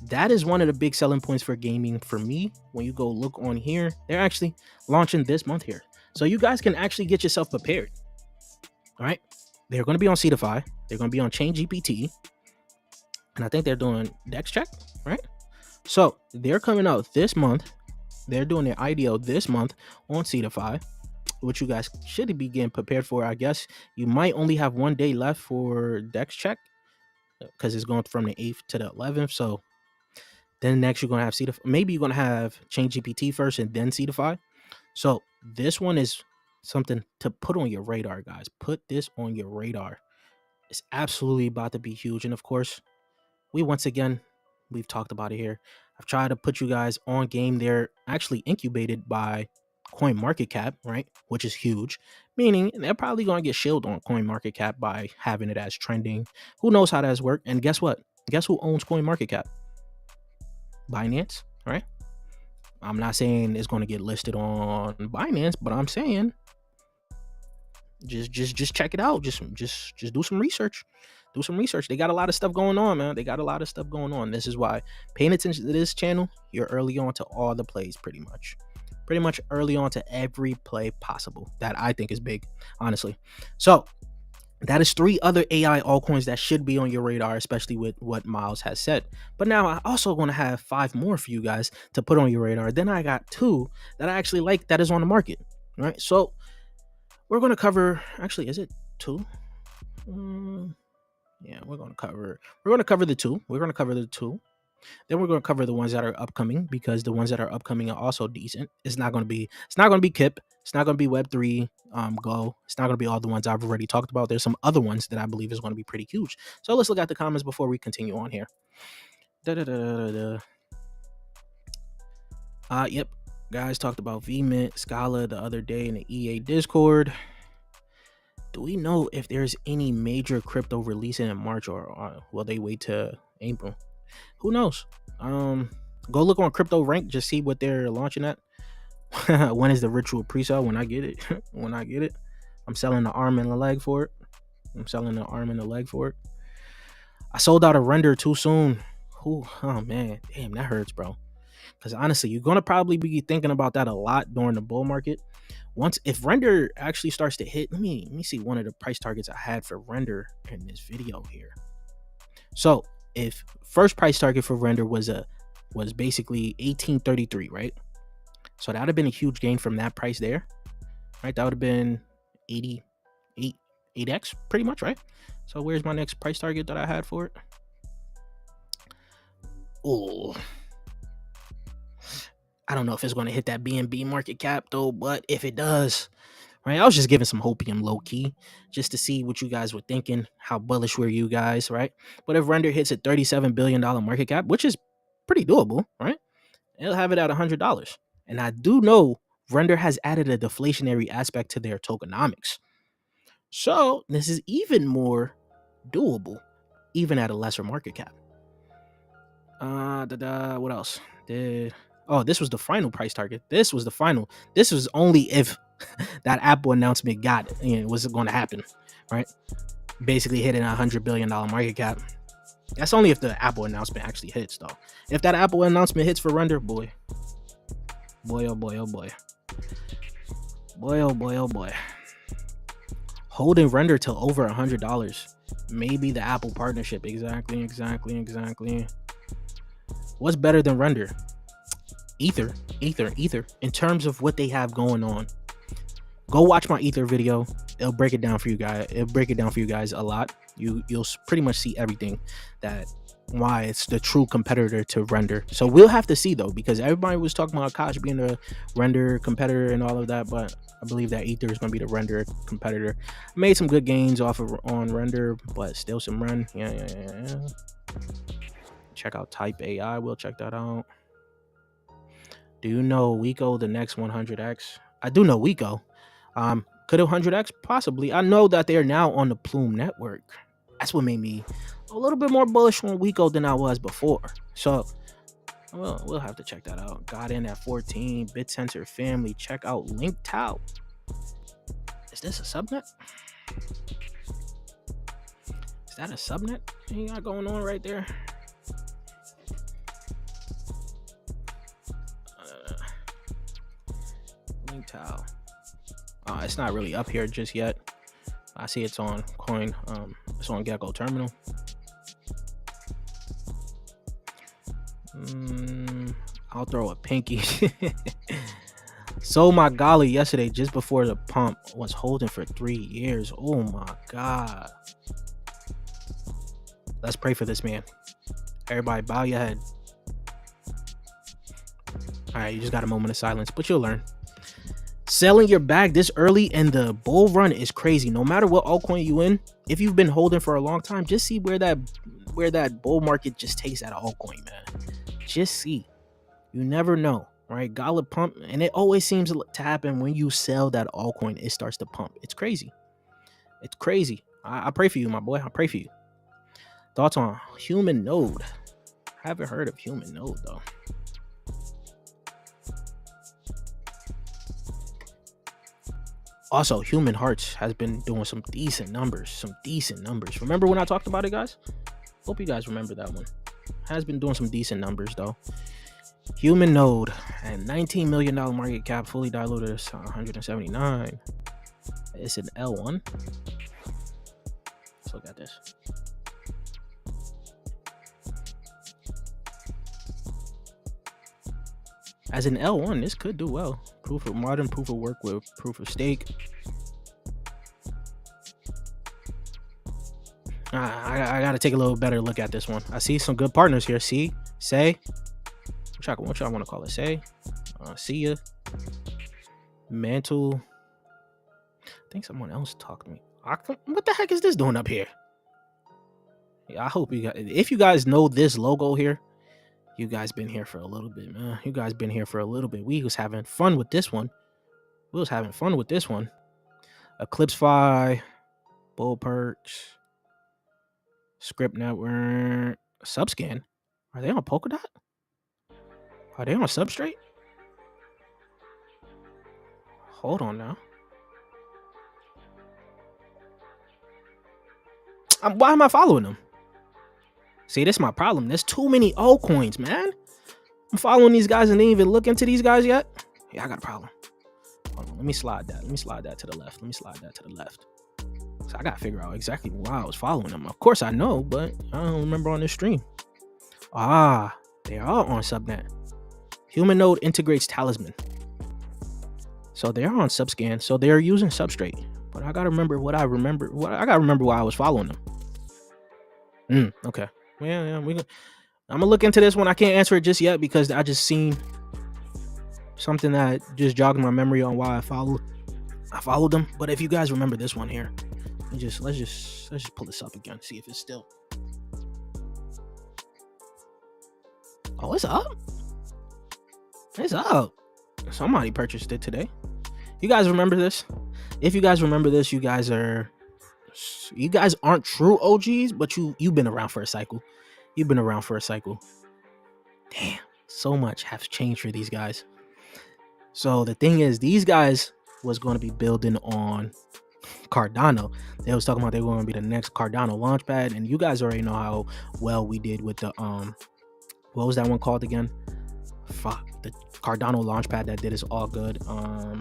that is one of the big selling points for gaming for me. When you go look on here, they're actually launching this month here. So you guys can actually get yourself prepared, all right? They're going to be on Cetify. They're going to be on ChainGPT. And I think they're doing Dex Check, right? So they're coming out this month. They're doing their IDO this month on Cetify, which you guys should be getting prepared for. I guess you might only have 1 day left for Dex Check because it's going from the 8th to the 11th. So then next you're going to have Cetify. Maybe you're going to have ChainGPT first and then Cetify. So this one is something to put on your radar, guys. Put this on your radar. It's absolutely about to be huge. And of course, we've talked about it here. I've tried to put you guys on game. They're actually incubated by CoinMarketCap, right? Which is huge, meaning they're probably going to get shielded on CoinMarketCap by having it as trending. Who knows how that's worked? And guess what? Guess who owns CoinMarketCap? Binance, right? I'm not saying it's going to get listed on Binance, but I'm saying just check it out. Just do some research. Do some research. They got a lot of stuff going on, man. They got a lot of stuff going on. This is why paying attention to this channel, you're early on to all the plays, pretty much early on to every play possible that I think is big, honestly. So that is 3 other AI altcoins that should be on your radar, especially with what Miles has said. But now I also going to have 5 more for you guys to put on your radar. Then I got 2 that I actually like that is on the market. All right, so we're going to cover. Actually, is it 2? Yeah, we're going to cover the 2. We're going to cover the 2. Then we're going to cover the ones that are upcoming, because the ones that are upcoming are also decent. It's not going to be KIP. It's not going to be Web3 Go. It's not going to be all the ones I've already talked about. There's some other ones that I believe is going to be pretty huge. So let's look at the comments before we continue on here. Yep. Guys talked about VMint, Scala the other day in the EA Discord. Do we know if there's any major crypto releasing in March, or will they wait to April? Who knows? Go look on Crypto Rank, just see what they're launching at. When is the ritual pre-sale? When I get it. I'm selling the arm and the leg for it. I sold out a render too soon. Oh man, damn, that hurts, bro. Because honestly, you're gonna probably be thinking about that a lot during the bull market. If render actually starts to hit, let me see one of the price targets I had for render in this video here. So if first price target for render was basically 1833, right? So that would have been a huge gain from that price there, right? That would have been 8x pretty much, right? So where's my next price target that I had for it? Oh, I don't know if it's going to hit that BNB market cap though, but if it does, right? I was just giving some hopium low key just to see what you guys were thinking, how bullish were you guys, right? But if render hits a $37 billion market cap, which is pretty doable, right? It'll have it at $100. And I do know render has added a deflationary aspect to their tokenomics. So this is even more doable, even at a lesser market cap. What else? This was the final price target. This was only if that Apple announcement was going to happen, right? Basically hitting a $100 billion market cap. That's only if the Apple announcement actually hits, though. If that Apple announcement hits for render, boy, oh boy. Holding render till over $100. Maybe the Apple partnership. Exactly. What's better than render? Ether. In terms of what they have going on. Go watch my Ether video. It'll break it down for you guys. A lot. You'll pretty much see everything that why it's the true competitor to render. So we'll have to see though, because everybody was talking about Akash being a render competitor and all of that, but I believe that Ether is going to be the render competitor. I made some good gains on render, but still some run. Yeah. Check out Type AI. We'll check that out. Do you know Weko the next 100x? I do know Weko. Could it 100x? Possibly. I know that they are now on the Plume network. That's what made me a little bit more bullish on Weko than I was before. So we'll have to check that out. Got in at 14. BitSensor family. Check out LinkTao. Is this a subnet? Is that a subnet you got going on right there? LinkTao. It's not really up here just yet. I see it's on coin. It's on Gecko Terminal. I'll throw a pinky. So my golly yesterday, just before the pump, was holding for 3 years. Oh my God. Let's pray for this man. Everybody bow your head. All right, you just got a moment of silence, but you'll learn. Selling your bag this early in the bull run is crazy. No matter what altcoin you in, if you've been holding for a long time, just see where that bull market just takes that altcoin, man. Just see. You never know, right? Gala pump, and it always seems to happen when you sell that altcoin. It starts to pump. It's crazy. It's crazy. I pray for you, my boy. I pray for you. Thoughts on Human Node? I haven't heard of Human Node though. Also, Human Hearts has been doing some decent numbers. Remember when I talked about it, guys? Hope you guys remember that one. Has been doing some decent numbers, though. Human Node at $19 million market cap, fully diluted, 179. It's an L1. Let's look at this. As an L1, this could do well. Proof of work with proof of stake. I gotta take a little better look at this one. I see some good partners here. What y'all want to call it? See ya. Mantle. I think someone else talked to me. What the heck is this doing up here? Yeah, I hope you guys, if you guys know this logo here, you guys been here for a little bit, man. We was having fun with this one. Eclipse Fi, Bull Perks, Script Network, Subscan. Are they on Polkadot? Are they on Substrate? Hold on now. Why am I following them? See, this is my problem. There's too many altcoins, man. I'm following these guys and didn't even look into these guys yet. Yeah, I got a problem. Hold on, let me slide that to the left. So I gotta figure out exactly why I was following them. Of course I know, but I don't remember on this stream. They are on Subnet. Human Node integrates Talisman. So they are on Subscan. So they are using Substrate. But I gotta remember why I was following them. Okay. Yeah. I'm gonna look into this one. I can't answer it just yet because I just seen something that just jogged my memory on why I followed them. But if you guys remember this one here, let's just pull this up again, see if it's still. Oh, it's up. Somebody purchased it today. You guys remember this? If you guys remember this, you guys aren't true OGs, but you've been around for a cycle. Damn, so much has changed for these guys. So the thing is, these guys was going to be building on Cardano. They was talking about they were going to be the next Cardano launchpad, and you guys already know how well we did with the what was that one called again? The Cardano launchpad that did us all good. I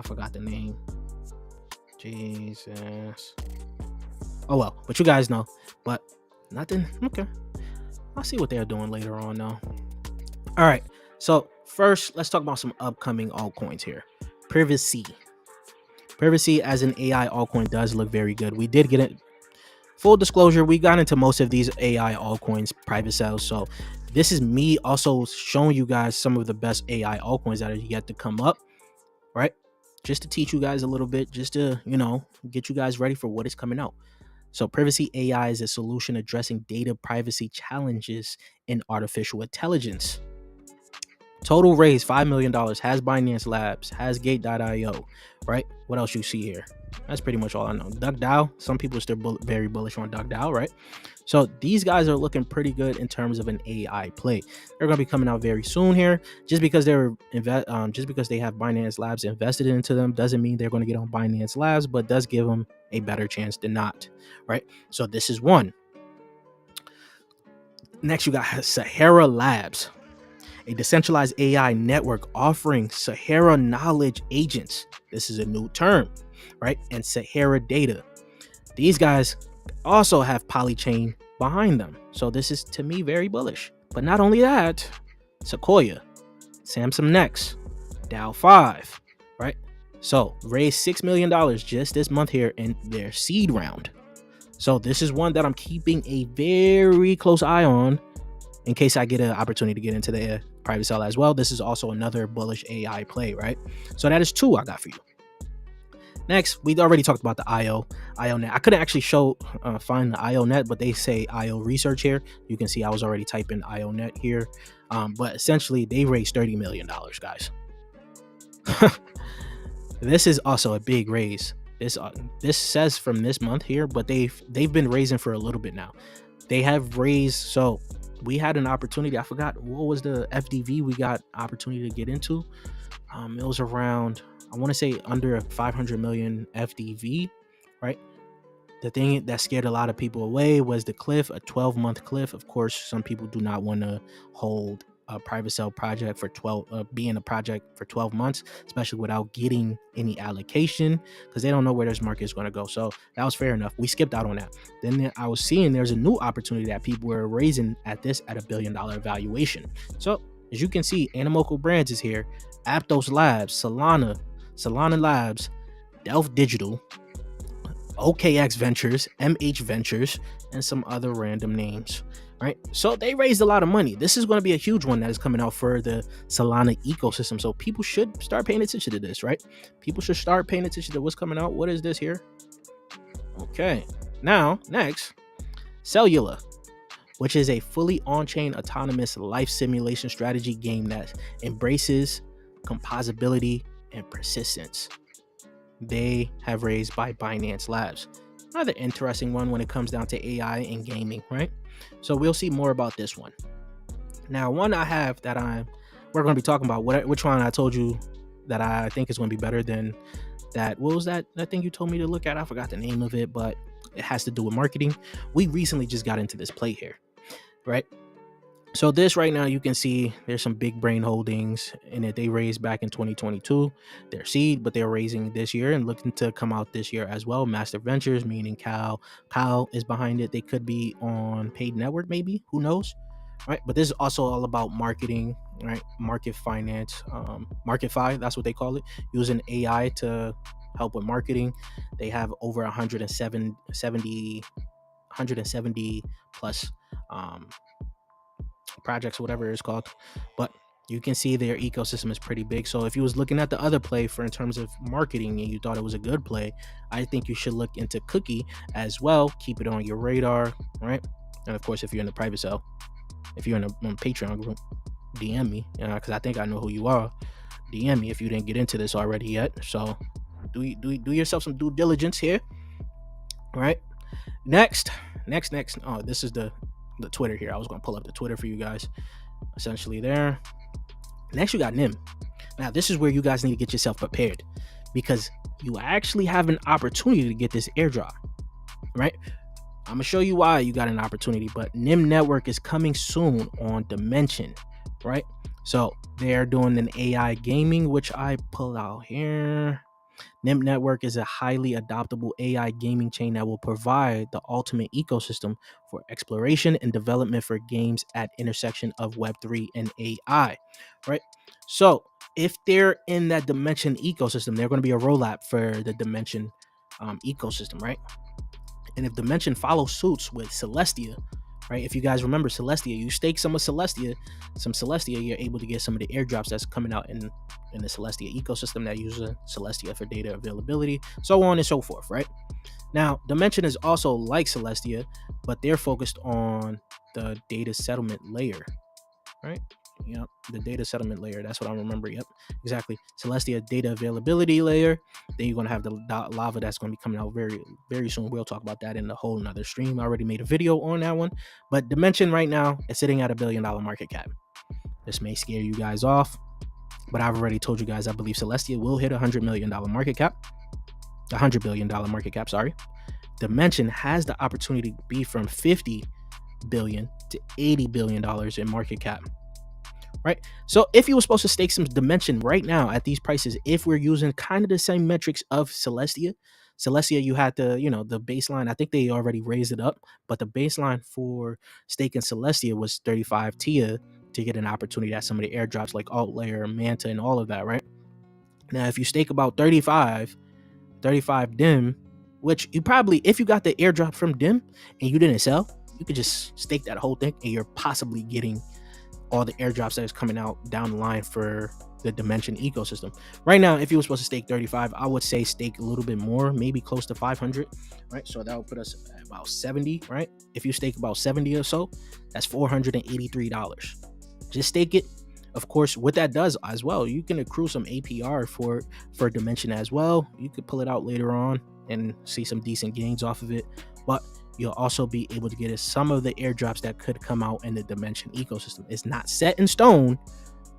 forgot the name. Jesus. Oh well, but you guys know. But nothing. Okay. I'll see what they're doing later on though. All right. So first, let's talk about some upcoming altcoins here. Privacy. Privacy as an AI altcoin does look very good. We did get it. Full disclosure, we got into most of these AI altcoins private sales. So this is me also showing you guys some of the best AI altcoins that are yet to come up, right? Just to teach you guys a little bit, just to, get you guys ready for what is coming out. So privacy AI is a solution addressing data privacy challenges in artificial intelligence. Total raise $5 million, has Binance Labs, has Gate.io, right? What else you see here? That's pretty much all I know. DuckDAO, some people are still very bullish on DuckDAO, right? So these guys are looking pretty good in terms of an AI play. They're going to be coming out very soon here. Just because they have Binance Labs invested into them doesn't mean they're going to get on Binance Labs, but does give them a better chance than not, right? So this is one. Next, you got Sahara Labs, a decentralized AI network offering Sahara knowledge agents. This is a new term, right? And Sahara data. These guys also have Polychain behind them. So this is, to me, very bullish. But not only that, Sequoia, Samsung Next, DAO 5, right? So raised $6 million just this month here in their seed round. So this is one that I'm keeping a very close eye on in case I get an opportunity to get into the private sale as well. This is also another bullish AI play, right? So that is two I got for you. Next, we already talked about the IONet. I couldn't actually find the IONet, but they say IO research here. You can see I was already typing IONet here. But essentially, they raised $30 million, guys. This is also a big raise. This says from this month here, but they've been raising for a little bit now. They have raised, so we had an opportunity. I forgot what was the FDV we got opportunity to get into. It was around, I want to say under 500 million FDV, right? The thing that scared a lot of people away was the cliff, a 12-month cliff. Of course, some people do not want to hold a private sale project for 12, be in a project for 12 months, especially without getting any allocation, because they don't know where this market is going to go. So that was fair enough. We skipped out on that. Then I was seeing there's a new opportunity that people were raising at $1 billion valuation. So as you can see, Animoco Brands is here, Aptos Labs, Solana Labs, Delph Digital, OKX Ventures, MH Ventures, and some other random names, right? So they raised a lot of money. This is going to be a huge one that is coming out for the Solana ecosystem. So people should start paying attention to this, right? People should start paying attention to what's coming out. What is this here? Okay. Now, next, Cellular, which is a fully on-chain autonomous life simulation strategy game that embraces composability and persistence. They have raised by Binance Labs. Another interesting one when it comes down to AI and gaming, right? So we'll see more about this one. Now, one I have that we're going to be talking about, which one I told you that I think is going to be better than that. What was that thing you told me to look at? I forgot the name of it, but it has to do with marketing. We recently just got into this play here, right? So this right now, you can see there's some big brain holdings in it. They raised back in 2022 their seed, but they're raising this year and looking to come out this year as well. Master Ventures, meaning Kyle is behind it. They could be on paid network, maybe, who knows, right? But this is also all about marketing, right? Market finance, MarketFi, that's what they call it, using AI to help with marketing. They have over 170 plus projects, whatever it's called, but you can see their ecosystem is pretty big. So if you was looking at the other play for in terms of marketing and you thought it was a good play, I think you should look into Cookie as well. Keep it on your radar, right? And of course, if you're in the private cell, if you're in a Patreon group, DM me, because I think I know who you are. DM me if you didn't get into this already yet. So do yourself some due diligence here, right? Next. Oh, this is the Twitter here. I was going to pull up the Twitter for you guys. Essentially there. Next, you got NIM. Now, this is where you guys need to get yourself prepared, because you actually have an opportunity to get this airdrop, right? I'm going to show you why you got an opportunity, but NIM Network is coming soon on Dimension, right? So they're doing an AI gaming, which I pull out here. NIMP Network is a highly adoptable AI gaming chain that will provide the ultimate ecosystem for exploration and development for games at intersection of Web3 and AI, right? So if they're in that Dimension ecosystem, they're going to be a rollout for the Dimension ecosystem, right? And if Dimension follows suits with Celestia, right? If you guys remember Celestia, you stake some Celestia, you're able to get some of the airdrops that's coming out in the Celestia ecosystem that uses Celestia for data availability, so on and so forth, right? Now, Dimension is also like Celestia, but they're focused on the data settlement layer, right? Yep, the data settlement layer. That's what I remember. Yep, exactly. Celestia data availability layer. Then you're gonna have the lava that's gonna be coming out very, very soon. We'll talk about that in a whole nother stream. I already made a video on that one. But Dimension right now is sitting at $1 billion market cap. This may scare you guys off, but I've already told you guys I believe Celestia will hit $100 million market cap. $100 billion market cap. Sorry. Dimension has the opportunity to be from $50 billion to $80 billion in market cap. Right, so if you were supposed to stake some Dimension right now at these prices, if we're using kind of the same metrics of Celestia, you had the the baseline. I think they already raised it up, but the baseline for staking Celestia was 35 TIA to get an opportunity at some of the airdrops like Alt Layer, Manta, and all of that. Right now, if you stake about 35 DIM, which you probably, if you got the airdrop from DIM and you didn't sell, you could just stake that whole thing, and you're possibly getting all the airdrops that is coming out down the line for the Dimension ecosystem. Right now, if you were supposed to stake 35, I would say stake a little bit more, maybe close to 500, right? So that would put us at about 70, right? If you stake about 70 or so, that's $483. Just stake it. Of course, what that does as well, you can accrue some APR for Dimension as well. You could pull it out later on and see some decent gains off of it, but you'll also be able to get some of the airdrops that could come out in the Dimension ecosystem. It's not set in stone,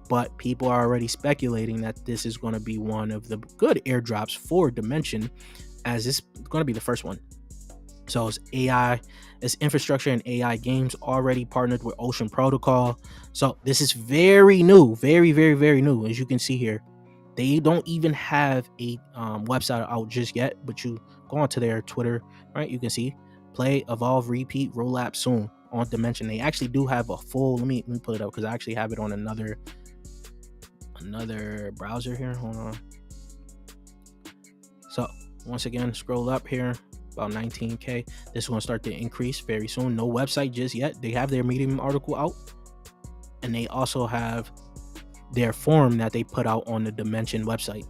but people are already speculating that this is going to be one of the good airdrops for Dimension, as it's going to be the first one. So it's AI, it's infrastructure and AI games already partnered with Ocean Protocol. So this is very new, very, very, very new. As you can see here, they don't even have a website out just yet, but you go onto their Twitter, right? You can see play, evolve, repeat, rollup soon on Dimension. They actually do have a full, let me pull it up because I actually have it on another browser here. Hold on. So once again, scroll up here, about 19K. This is going to start to increase very soon. No website just yet. They have their Medium article out, and they also have their form that they put out on the Dimension website.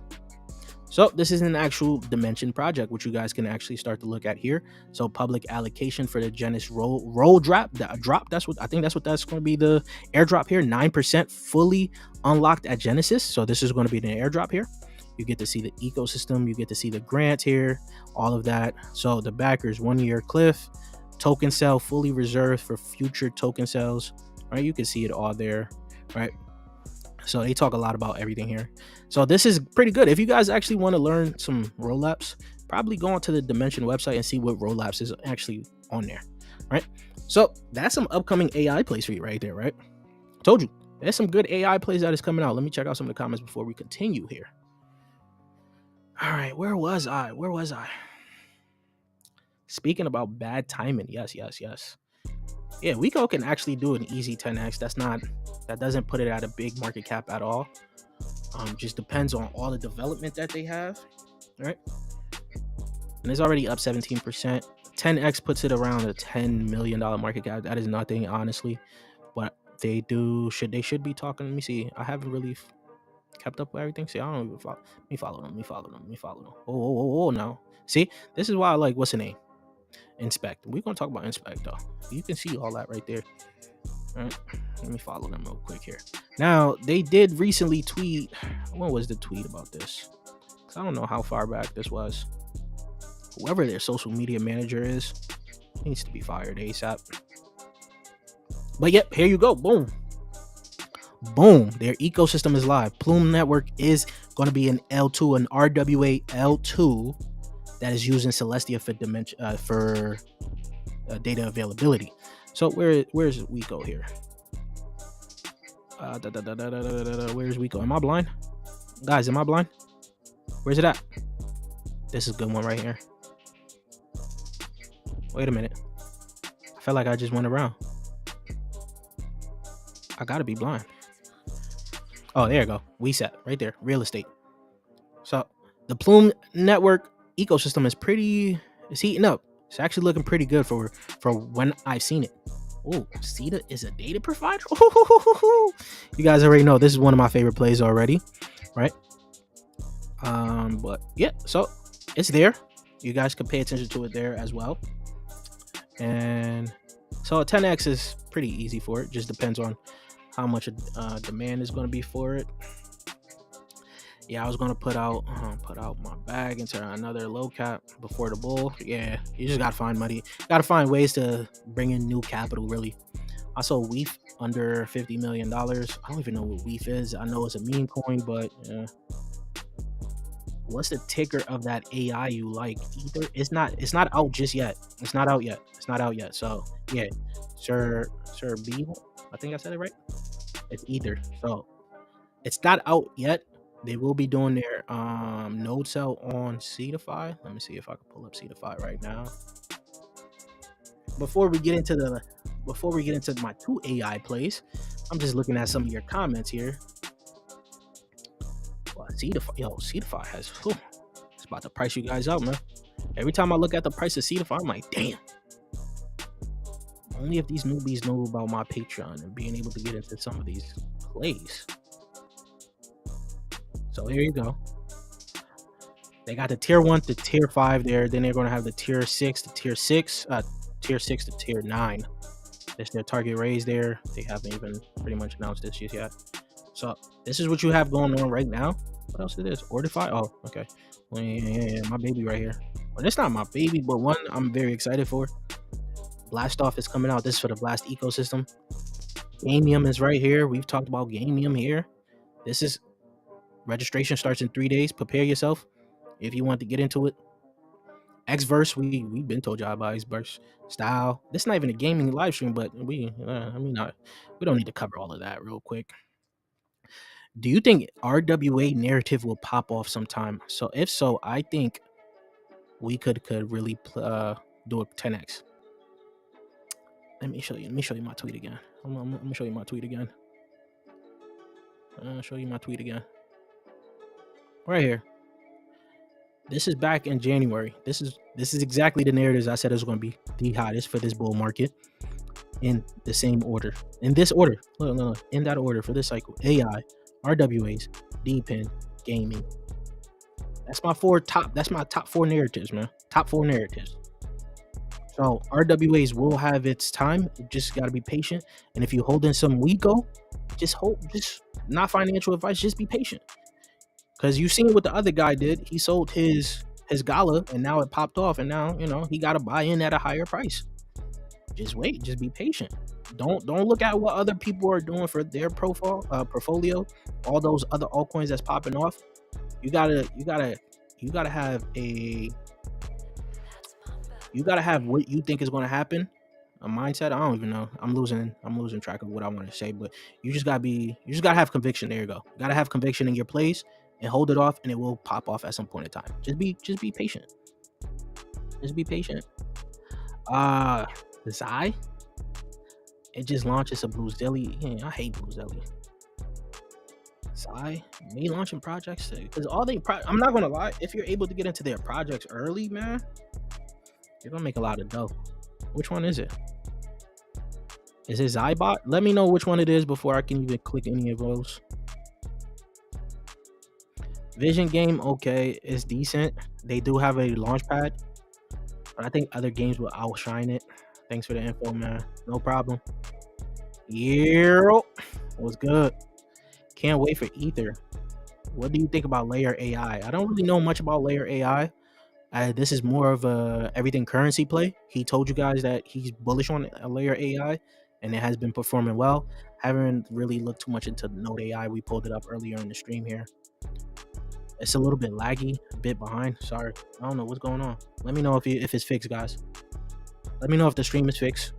So this is an actual Dimension project, which you guys can actually start to look at here. So public allocation for the Genesis roll drop. That's what I think. That's going to be the airdrop here. 9% fully unlocked at Genesis. So this is going to be the airdrop here. You get to see the ecosystem. You get to see the grant here. All of that. So the backers 1 year cliff. Token sale fully reserved for future token sales. Right. You can see it all there. Right. So they talk a lot about everything here. So this is pretty good. If you guys actually want to learn some rollups, probably go onto the Dimension website and see what rollups is actually on there, right? So that's some upcoming AI plays for you right there, right? Told you, there's some good AI plays that is coming out. Let me check out some of the comments before we continue here. All right, where was I? Speaking about bad timing, yes. Yeah, Wiko can actually do an easy 10x. That doesn't put it at a big market cap at all. Just depends on all the development that they have, right? And it's already up 17%. 10x puts it around a $10 million market cap. That is nothing, honestly. But they should be talking. Let me see. I haven't really kept up with everything. See, I don't even follow. Let me follow them. Oh, no. See, this is why I like, what's the name? Inspect. We're gonna talk about Inspect though. You can see all that right there. All right, let me follow them real quick here. Now they did recently tweet. What was the tweet about this? I don't know how far back this was. Whoever their social media manager is needs to be fired ASAP. But yep, here you go. Boom. Their ecosystem is live. Plume Network is going to be an L2, an RWA L2 that is using Celestia for dimension for data availability. So where's Wiko here? Where's Wiko? Am I blind? Guys, am I blind? Where's it at? This is a good one right here. Wait a minute. I feel like I just went around. I gotta be blind. Oh, there you go. WeSat right there. Real estate. So the Plume network ecosystem is it's heating up. It's actually looking pretty good for when I've seen it. Oh, CETA is a data provider. You guys already know this is one of my favorite plays already, right? But yeah, so it's there. You guys can pay attention to it there as well. And so a 10x is pretty easy for it. Just depends on how much demand is going to be for it. Yeah, I was gonna put out my bag into another low cap before the bull. Yeah, you just gotta find money. Gotta find ways to bring in new capital. Really, I saw WEEF under $50 million. I don't even know what WEEF is. I know it's a meme coin, but yeah. What's the ticker of that AI you like? Ether. It's not out just yet. It's not out yet. So yeah, Sir B. I think I said it right. It's Ether. So it's not out yet. They will be doing their node sell on CETAFI. Let me see if I can pull up CETAFI right now. Before we get into my 2 AI plays, I'm just looking at some of your comments here. Well, CETAFI has it's about to price you guys out, man. Every time I look at the price of CETAFI, I'm like, damn. Only if these newbies know about my Patreon and being able to get into some of these plays. So here you go. They got the tier 1 to tier 5 there. Then they're going to have the tier 6 to tier 6, tier 6 to tier 9. That's their target raise there. They haven't even pretty much announced this yet. So this is what you have going on right now. What else is this? Ortify? Oh, okay. Well, yeah, my baby right here. Well, it's not my baby, but one I'm very excited for. Blast Off is coming out. This is for the Blast ecosystem. Gamium is right here. We've talked about Gamium here. This is registration starts in 3 days. Prepare yourself if you want to get into it. Xverse, we've been told y'all about Xverse style. This is not even a gaming live stream, but we don't need to cover all of that real quick. Do you think RWA narrative will pop off sometime? So if so, I think we could really do a 10x. Let me show you my tweet again. I'm gonna show you my tweet again. Show you my tweet again. Right here. This is back in January. This is exactly the narratives I said it was going to be the hottest for this bull market. In the same order. In this order. Look. In that order for this cycle. AI, RWAs, DPIN, gaming. That's my top 4 narratives, man. Top 4 narratives. So RWAs will have its time. You just gotta be patient. And if you hold in some WeGo, just not financial advice, just be patient. Because you seen what the other guy did. He sold his Gala and now it popped off, and now he gotta buy in at a higher price. Just wait, just be patient. Don't look at what other people are doing for their portfolio. All those other altcoins that's popping off. You gotta have what you think is going to happen. A mindset. I don't even know. I'm losing track of what I want to say, but you just gotta have conviction. There you go. You gotta have conviction in your plays and hold it off, and it will pop off at some point in time. Just be patient. Just be patient. Zai. It just launched. It's a Blue Zelly. Yeah, I hate Blue Zelly. Zai, me launching projects because I'm not gonna lie. If you're able to get into their projects early, man, you're gonna make a lot of dough. Which one is it? Is it Zybot? Let me know which one it is before I can even click any of those. Vision game, okay, it's decent. They do have a launch pad, but I think other games will outshine it. Thanks for the info, man. No problem. Yeah, what's good? Can't wait for Ether. What do you think about Layer AI? I don't really know much about Layer AI. This is more of a everything currency play. He told you guys that he's bullish on a Layer AI, and it has been performing well. Haven't really looked too much into Node AI. We pulled it up earlier in the stream here. It's a little bit laggy, a bit behind. Sorry, I don't know what's going on. Let me know if it's fixed, guys. Let me know if the stream is fixed,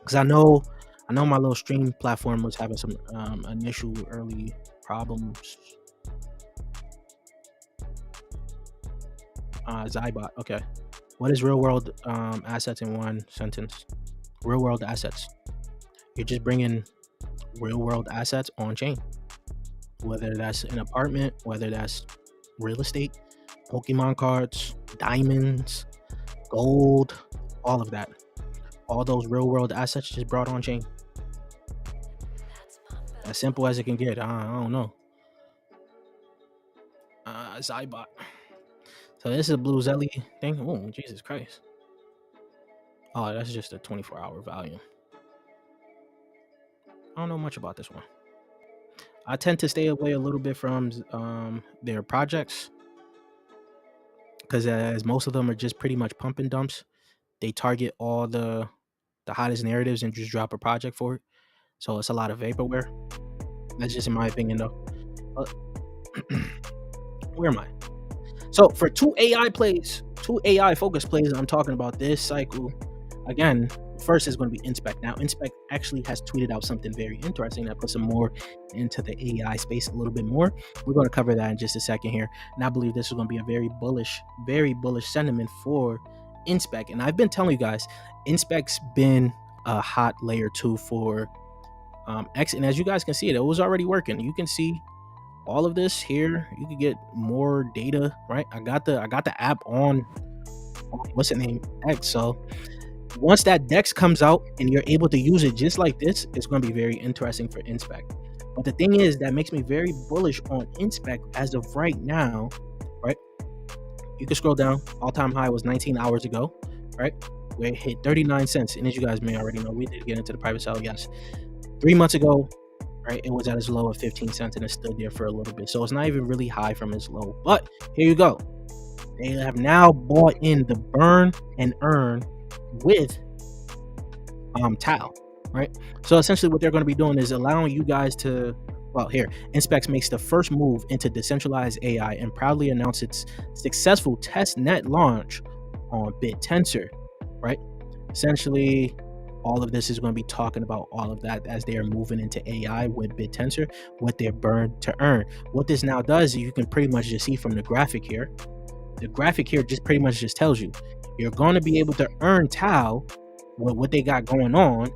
because I know my little stream platform was having some initial early problems. Zybot. Okay. What is real world assets in one sentence? Real world assets. You're just bringing real world assets on chain, whether that's an apartment, whether that's real estate, Pokemon cards, diamonds, gold, all of that. All those real world assets just brought on chain. As simple as it can get. I don't know. Zybot. So this is a Blue Zelly thing. Oh, Jesus Christ. Oh, that's just a 24-hour volume. I don't know much about this one. I tend to stay away a little bit from their projects because as most of them are just pretty much pump and dumps. They target all the hottest narratives and just drop a project for it. So it's a lot of vaporware. That's just in my opinion, though. Where am I? So for two AI focused plays, I'm talking about this cycle. Again, first is going to be Inspect. Now, Inspect actually has tweeted out something very interesting that puts some more into the AI space a little bit more. We're going to cover that in just a second here. And I believe this is going to be a very bullish sentiment for Inspect. And I've been telling you guys, Inspect's been a hot layer 2 for X. And as you guys can see, it was already working. You can see all of this here. You can get more data, right? I got the app on what's the name, X. So once that DEX comes out and you're able to use it just like this, it's going to be very interesting for Inspect. But the thing is that makes me very bullish on Inspect as of right now, right? You can scroll down. All-time high was 19 hours ago, right? Where it hit 39 cents. And as you guys may already know, we did get into the private sale, yes. 3 months ago, right, it was at its low of 15 cents and it stood there for a little bit. So it's not even really high from its low. But here you go. They have now bought in the burn and earn with Tau, right? So essentially what they're going to be doing is allowing you guys to, well, here, Inspect makes the first move into decentralized AI and proudly announced its successful test net launch on BitTensor, right? Essentially, all of this is going to be talking about all of that as they are moving into AI with BitTensor, with their burn to earn. What this now does, you can pretty much just see from the graphic here. The graphic here just pretty much just tells you you're going to be able to earn Tau with what they got going on,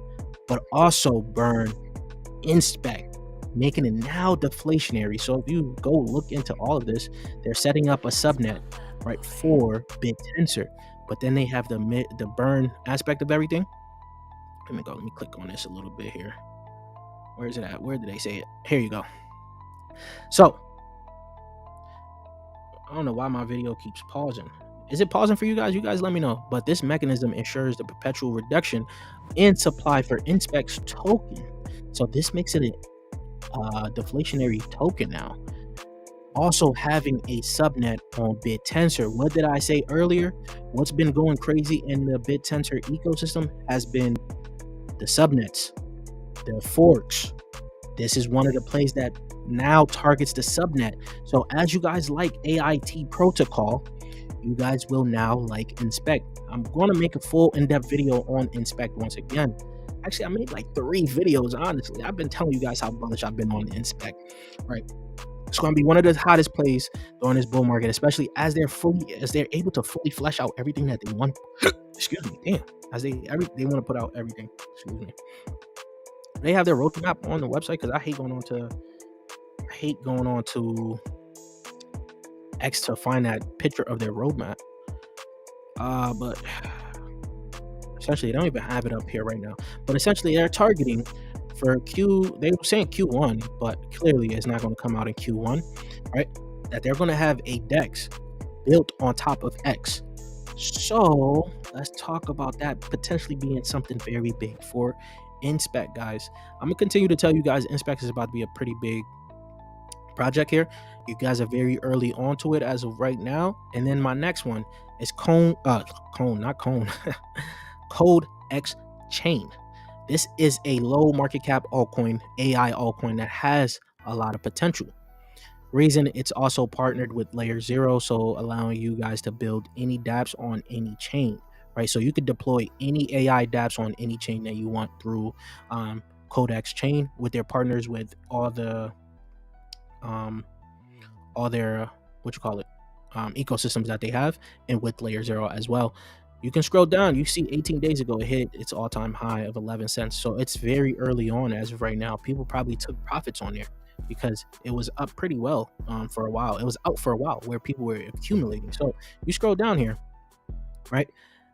but also burn Inspect, making it now deflationary. So if you go look into all of this, they're setting up a subnet, right, for BitTensor, but then they have the burn aspect of everything. Let me click on this a little bit here. Where is it at? Where did they say it? Here you go. So I don't know why my video keeps pausing. Is it pausing for you guys? You guys let me know. But this mechanism ensures the perpetual reduction in supply for Inspect's token. So this makes it a deflationary token now. Also having a subnet on BitTensor. What did I say earlier? What's been going crazy in the BitTensor ecosystem has been the subnets, the forks. This is one of the plays that now targets the subnet. So as you guys like AIT protocol, you guys will now like Inspect. I'm going to make a full in-depth video on Inspect once again. Actually, I made like 3 videos, honestly. I've been telling you guys how bullish I've been on Inspect, right? It's going to be one of the hottest plays during this bull market, especially as they're able to fully flesh out everything that they want. Excuse me, damn. As they want to put out everything. Excuse me. They have their roadmap on the website because I hate going on to X to find that picture of their roadmap. But essentially they don't even have it up here right now. But essentially they're targeting for they were saying Q1, but clearly it's not going to come out in Q1, right? That they're going to have a DEX built on top of X. So let's talk about that potentially being something very big for Inspect, guys. I'm gonna continue to tell you guys Inspect is about to be a pretty big project here. You guys are very early onto it as of right now. And then my next one is Code X Chain. This is a low market cap altcoin, AI altcoin that has a lot of potential. Reason, it's also partnered with Layer 0, so allowing you guys to build any dApps on any chain, right? So you could deploy any AI dApps on any chain that you want through Codex Chain with their partners, with all their ecosystems that they have, and with layer 0 as well. You can scroll down, you see 18 days ago it hit its all-time high of 11 cents. So it's very early on as of right now. People probably took profits on there because it was up pretty well for a while. It was out for a while where people were accumulating. So you scroll down here, right?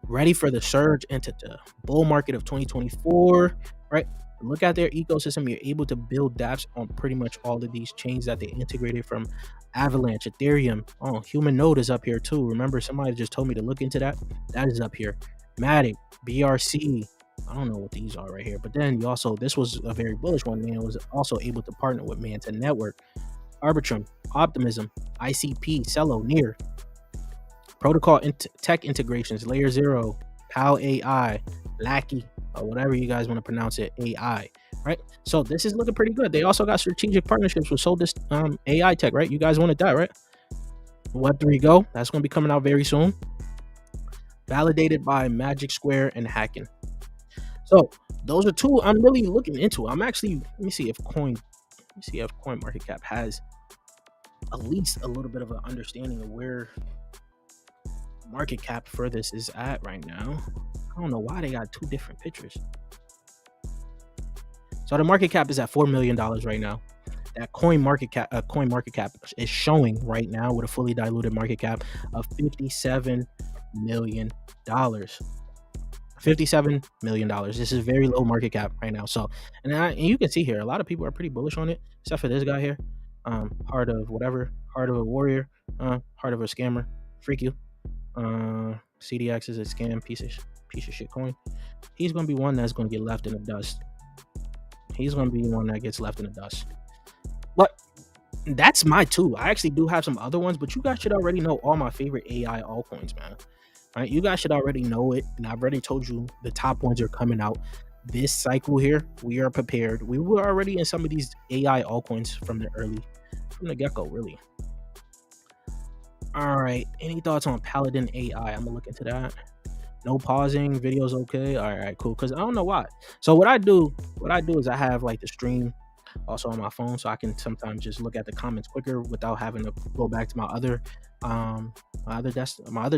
Ready for the surge into the bull market of 2024, right? Look at their ecosystem. You're able to build dApps on pretty much all of these chains that they integrated, from Avalanche, Ethereum. Oh, Human Node is up here too. Remember, somebody just told me to look into that. That is up here. Matic, BRC. I don't know what these are right here. But then you also, this was a very bullish one, man. It was also able to partner with Manta Network, Arbitrum, Optimism, ICP, Celo, Near, Protocol Tech Integrations, Layer 0, PAL AI, Lackey, or whatever you guys want to pronounce it, AI, right? So this is looking pretty good. They also got strategic partnerships with Solidus AI Tech, right? You guys wanted that, right? Web3 Go, that's going to be coming out very soon. Validated by Magic Square and Hacking. So those are two I'm really looking into. I'm actually, let me see if CoinMarketCap has at least a little bit of an understanding of where market cap for this is at right now. I don't know why they got two different pictures. So the market cap is at $4 million right now. That CoinMarketCap is showing right now with a fully diluted market cap of $57 million. $57 million. This is very low market cap right now. So, and you can see here, a lot of people are pretty bullish on it, except for this guy here. Heart of a warrior, heart of a scammer, freak you. CDX is a scam, piece of shit coin. He's gonna be one that's gonna get left in the dust. He's gonna be one that gets left in the dust. But that's my two. I actually do have some other ones, but you guys should already know all my favorite AI altcoins, man. Right? You guys should already know it, and I've already told you the top ones are coming out this cycle here. We are prepared. We were already in some of these AI altcoins from the get-go, really. All right, any thoughts on Paladin AI? I'm gonna look into that. No pausing, videos okay. All right, cool. Because I don't know why. So what I do is I have like the stream also on my phone, so I can sometimes just look at the comments quicker without having to go back to my other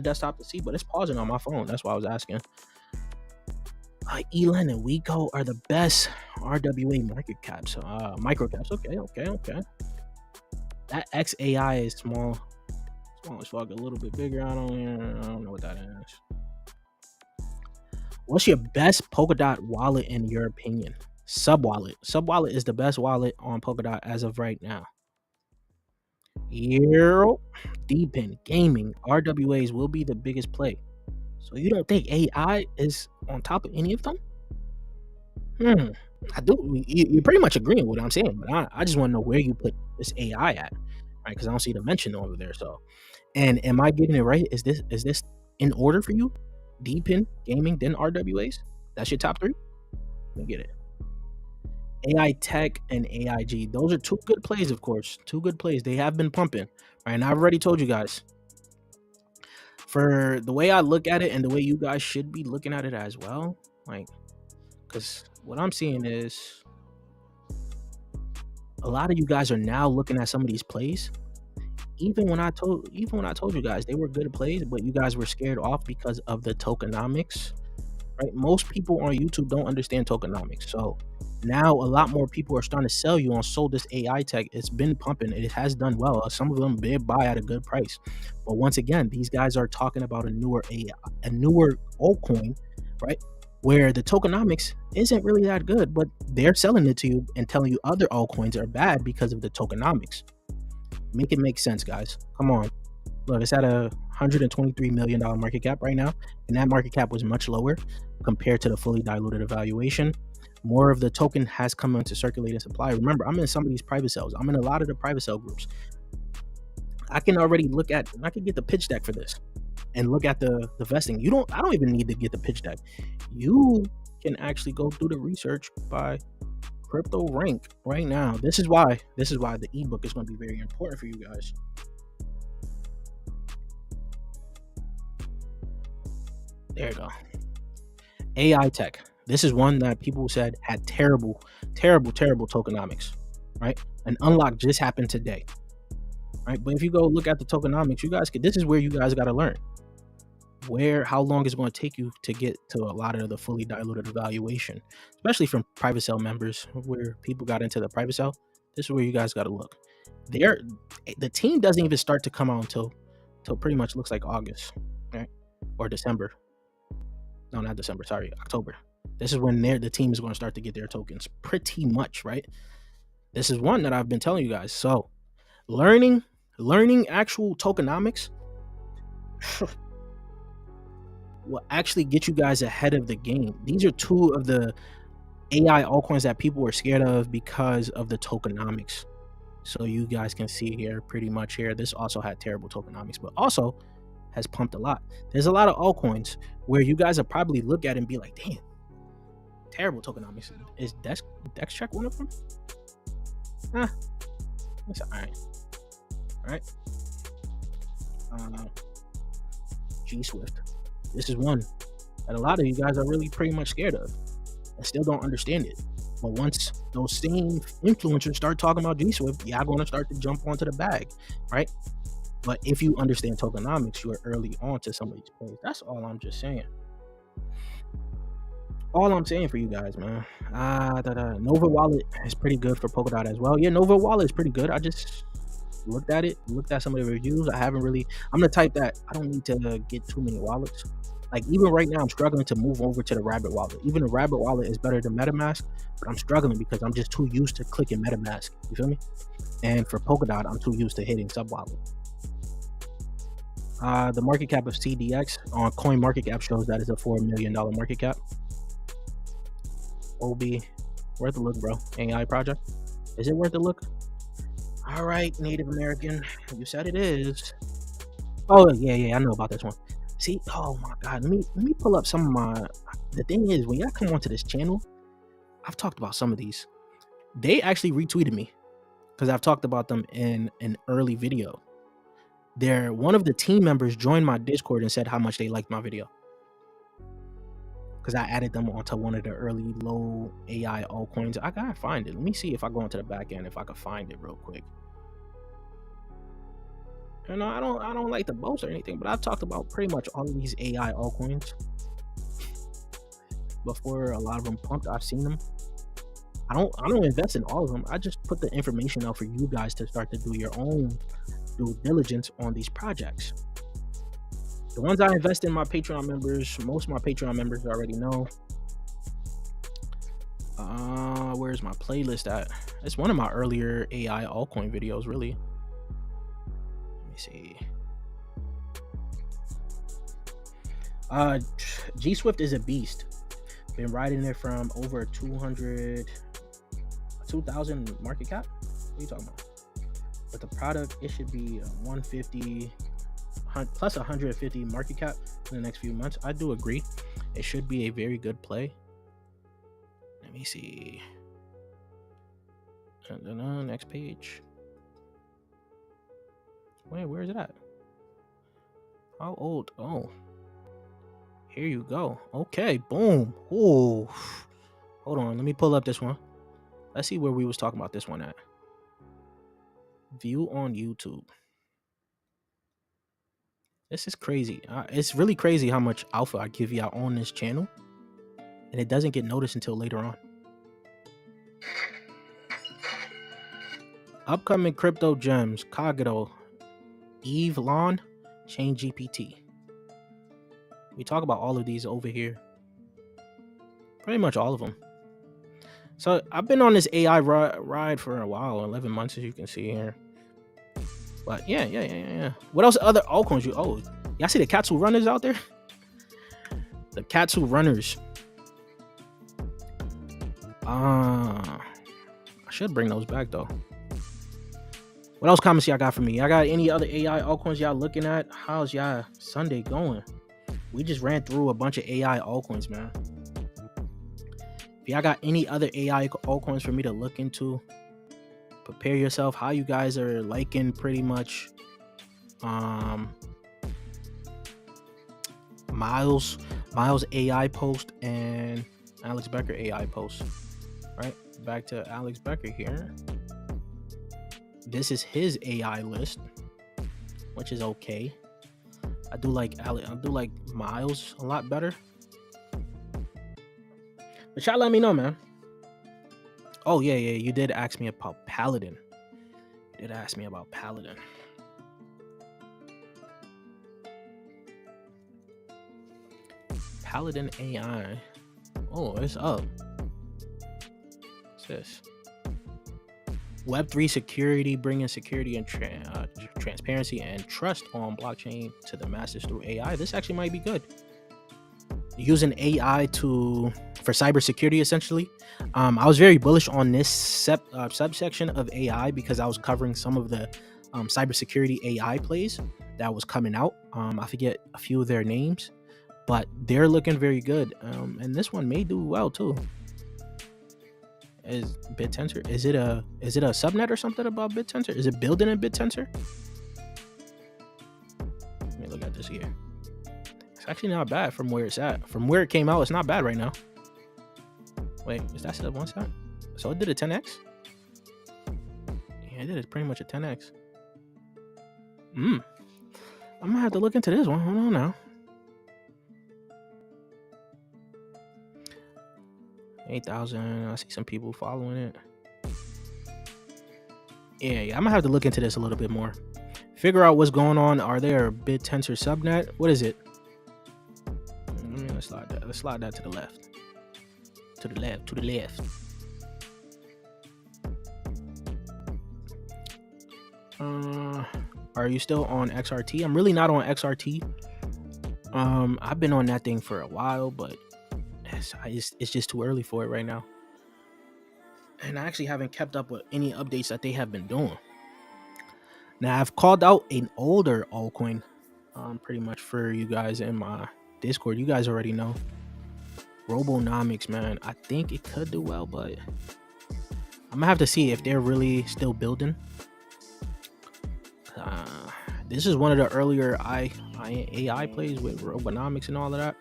desktop to see. But it's pausing on my phone. That's why I was asking. Elon and Weco are the best RWA market caps, microcaps. Okay. That XAI is small as fuck, a little bit bigger. I don't know what that is. What's your best Polkadot wallet in your opinion? Subwallet. Subwallet is the best wallet on Polkadot as of right now. Deepin Gaming, RWAs will be the biggest play. So you don't think AI is on top of any of them? I do. You're pretty much agreeing with what I'm saying, but I just want to know where you put this AI at, right? Because I don't see the mention over there. So, and am I getting it right? Is this in order for you? Deepin Gaming, then RWAs. That's your top three. Let me get it. AI Tech and AIG. Those are two good plays, of course. Two good plays. They have been pumping, right? And I've already told you guys. For the way I look at it and the way you guys should be looking at it as well, like, because what I'm seeing is a lot of you guys are now looking at some of these plays. Even when I told you guys they were good plays, but you guys were scared off because of the tokenomics, right? Most people on YouTube don't understand tokenomics. So now a lot more people are starting to sell you on Solidus AI Tech. It's been pumping. It has done well. Some of them did buy at a good price. But once again, these guys are talking about a newer altcoin, right? Where the tokenomics isn't really that good, but they're selling it to you and telling you other altcoins are bad because of the tokenomics. Make it make sense, guys. Come on. Look, it's at a $123 million market cap right now, and that market cap was much lower compared to the fully diluted evaluation. More of the token has come into circulating supply. Remember, I'm in some of these private sales. I'm in a lot of the private sale groups. I can get the pitch deck for this and look at the vesting. I don't even need to get the pitch deck. You can actually go through the research by Crypto Rank right now. This is why the ebook is going to be very important for you guys. There you go. AI Tech. This is one that people said had terrible tokenomics, right? An unlock just happened today. right? But if you go look at the tokenomics, you guys this is where you guys got to learn how long it's going to take you to get to a lot of the fully diluted evaluation, especially from private sale members where people got into the private sale. This is where you guys got to look. The team doesn't even start to come out until pretty much looks like August, right? Or December. No, not December, sorry, October. This is when the team is going to start to get their tokens pretty much, right? This is one that I've been telling you guys. So learning actual tokenomics will actually get you guys ahead of the game. These are two of the AI altcoins that people were scared of because of the tokenomics. So you guys can see here, pretty much here, this also had terrible tokenomics, but also has pumped a lot. There's a lot of altcoins where you guys will probably look at it and be like, damn, terrible tokenomics. Is DexCheck one of them? It's all right. G-Swift. This is one that a lot of you guys are really pretty much scared of and still don't understand it. But once those same influencers start talking about G-Swift, y'all going to start to jump onto the bag, right? But if you understand tokenomics, you are early on to some of these plays. That's all I'm just saying. All I'm saying for you guys, man. Nova Wallet is pretty good for Polkadot as well. Yeah, Nova Wallet is pretty good. I just looked at some of the reviews. I'm the type that I don't need to get too many wallets. Like even right now, I'm struggling to move over to the Rabbit wallet. Even the Rabbit wallet is better than MetaMask, but I'm struggling because I'm just too used to clicking MetaMask. You feel me? And for Polkadot, I'm too used to hitting sub wallet. The market cap of CDX on Coin Market Cap shows that it's a $4 million market cap. OB, worth a look, bro. AI project. Is it worth a look? All right, Native American, you said it is. Oh yeah, I know about this one. See, oh my God, let me pull up some of my. The thing is, when y'all come onto this channel, I've talked about some of these. They actually retweeted me because I've talked about them in an early video. One of the team members joined my Discord and said how much they liked my video because I added them onto one of the early low AI altcoins. I gotta find it. Let me see if I go into the back end if I can find it real quick. You know, I don't like to boast or anything, but I've talked about pretty much all of these AI altcoins before. A lot of them pumped. I've seen them. I don't invest in all of them. I just put the information out for you guys to start to do your own due diligence on these projects. The ones I invest in, my Patreon members, most of my Patreon members already know. Where's my playlist at? It's one of my earlier AI altcoin videos, really. See, G-Swift is a beast. Been riding it from over 2,000 market cap. What are you talking about? But the product, it should be 150 plus 150 market cap in the next few months. I do agree. It should be a very good play. Let me see. And then next page. Wait, where is it at? How old? Oh, here you go. Okay, boom. Oh, hold on. Let me pull up this one. Let's see where we was talking about this one at. View on YouTube. This is crazy. It's really crazy how much alpha I give y'all on this channel, and it doesn't get noticed until later on. Upcoming crypto gems: Cogito, Evelon, Chain GPT. We talk about all of these over here. Pretty much all of them. So I've been on this AI ride for a while, 11 months, as you can see here. But yeah. What else? Other altcoins? Y'all see the Katsu runners out there? The Katsu runners. I should bring those back though. What else comments y'all got for me? Y'all got any other AI altcoins y'all looking at? How's y'all Sunday going? We just ran through a bunch of AI altcoins, man. If y'all got any other AI altcoins for me to look into, prepare yourself. How you guys are liking pretty much Miles AI post and Alex Becker AI post. Right, back to Alex Becker here. this is his AI list, which is okay. I do like Miles a lot better. But y'all let me know, man. Oh yeah, you did ask me about Paladin. You did ask me about Paladin. Paladin AI. Oh, it's up. What's this? Web3 security, bringing security and transparency and trust on blockchain to the masses through AI. This actually might be good. Using AI for cybersecurity, essentially. I was very bullish on this subsection of AI because I was covering some of the cybersecurity AI plays that was coming out. I forget a few of their names, but they're looking very good. And this one may do well too. Is BitTensor? Is it a subnet or something about BitTensor? Is it building in BitTensor? Let me look at this here. It's actually not bad from where it's at. From where it came out, it's not bad right now. Wait, is that sub 1 set? So it did a 10x? Yeah, it did pretty much a 10x. I'm gonna have to look into this one. Hold on now. 8,000. I see some people following it. Yeah, I'm gonna have to look into this a little bit more. Figure out what's going on. Are there a BitTensor subnet? What is it? Let's slide that. Let's slide that to the left. To the left. To the left. Are you still on XRT? I'm really not on XRT. I've been on that thing for a while, but it's just too early for it right now. And I actually haven't kept up with any updates that they have been doing. Now, I've called out an older altcoin pretty much for you guys in my Discord. You guys already know. Robonomics, man. I think it could do well, but I'm gonna have to see if they're really still building. This is one of the earlier AI plays with Robonomics and all of that.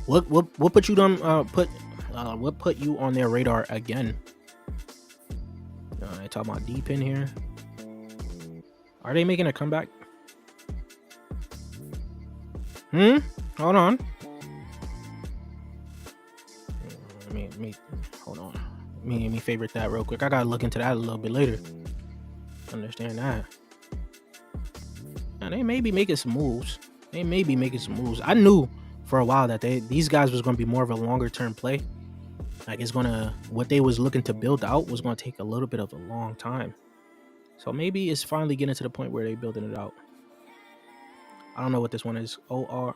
What put you on what put you on their radar again? I talk about deep in here. Are they making a comeback? Hold on. Let me hold on. Let me favorite that real quick. I gotta look into that a little bit later. Understand that. Now they may be making some moves. I knew for a while that these guys was going to be more of a longer term play. Like what they was looking to build out was going to take a little bit of a long time. So maybe it's finally getting to the point where they're building it out. I don't know what this one is. OORT.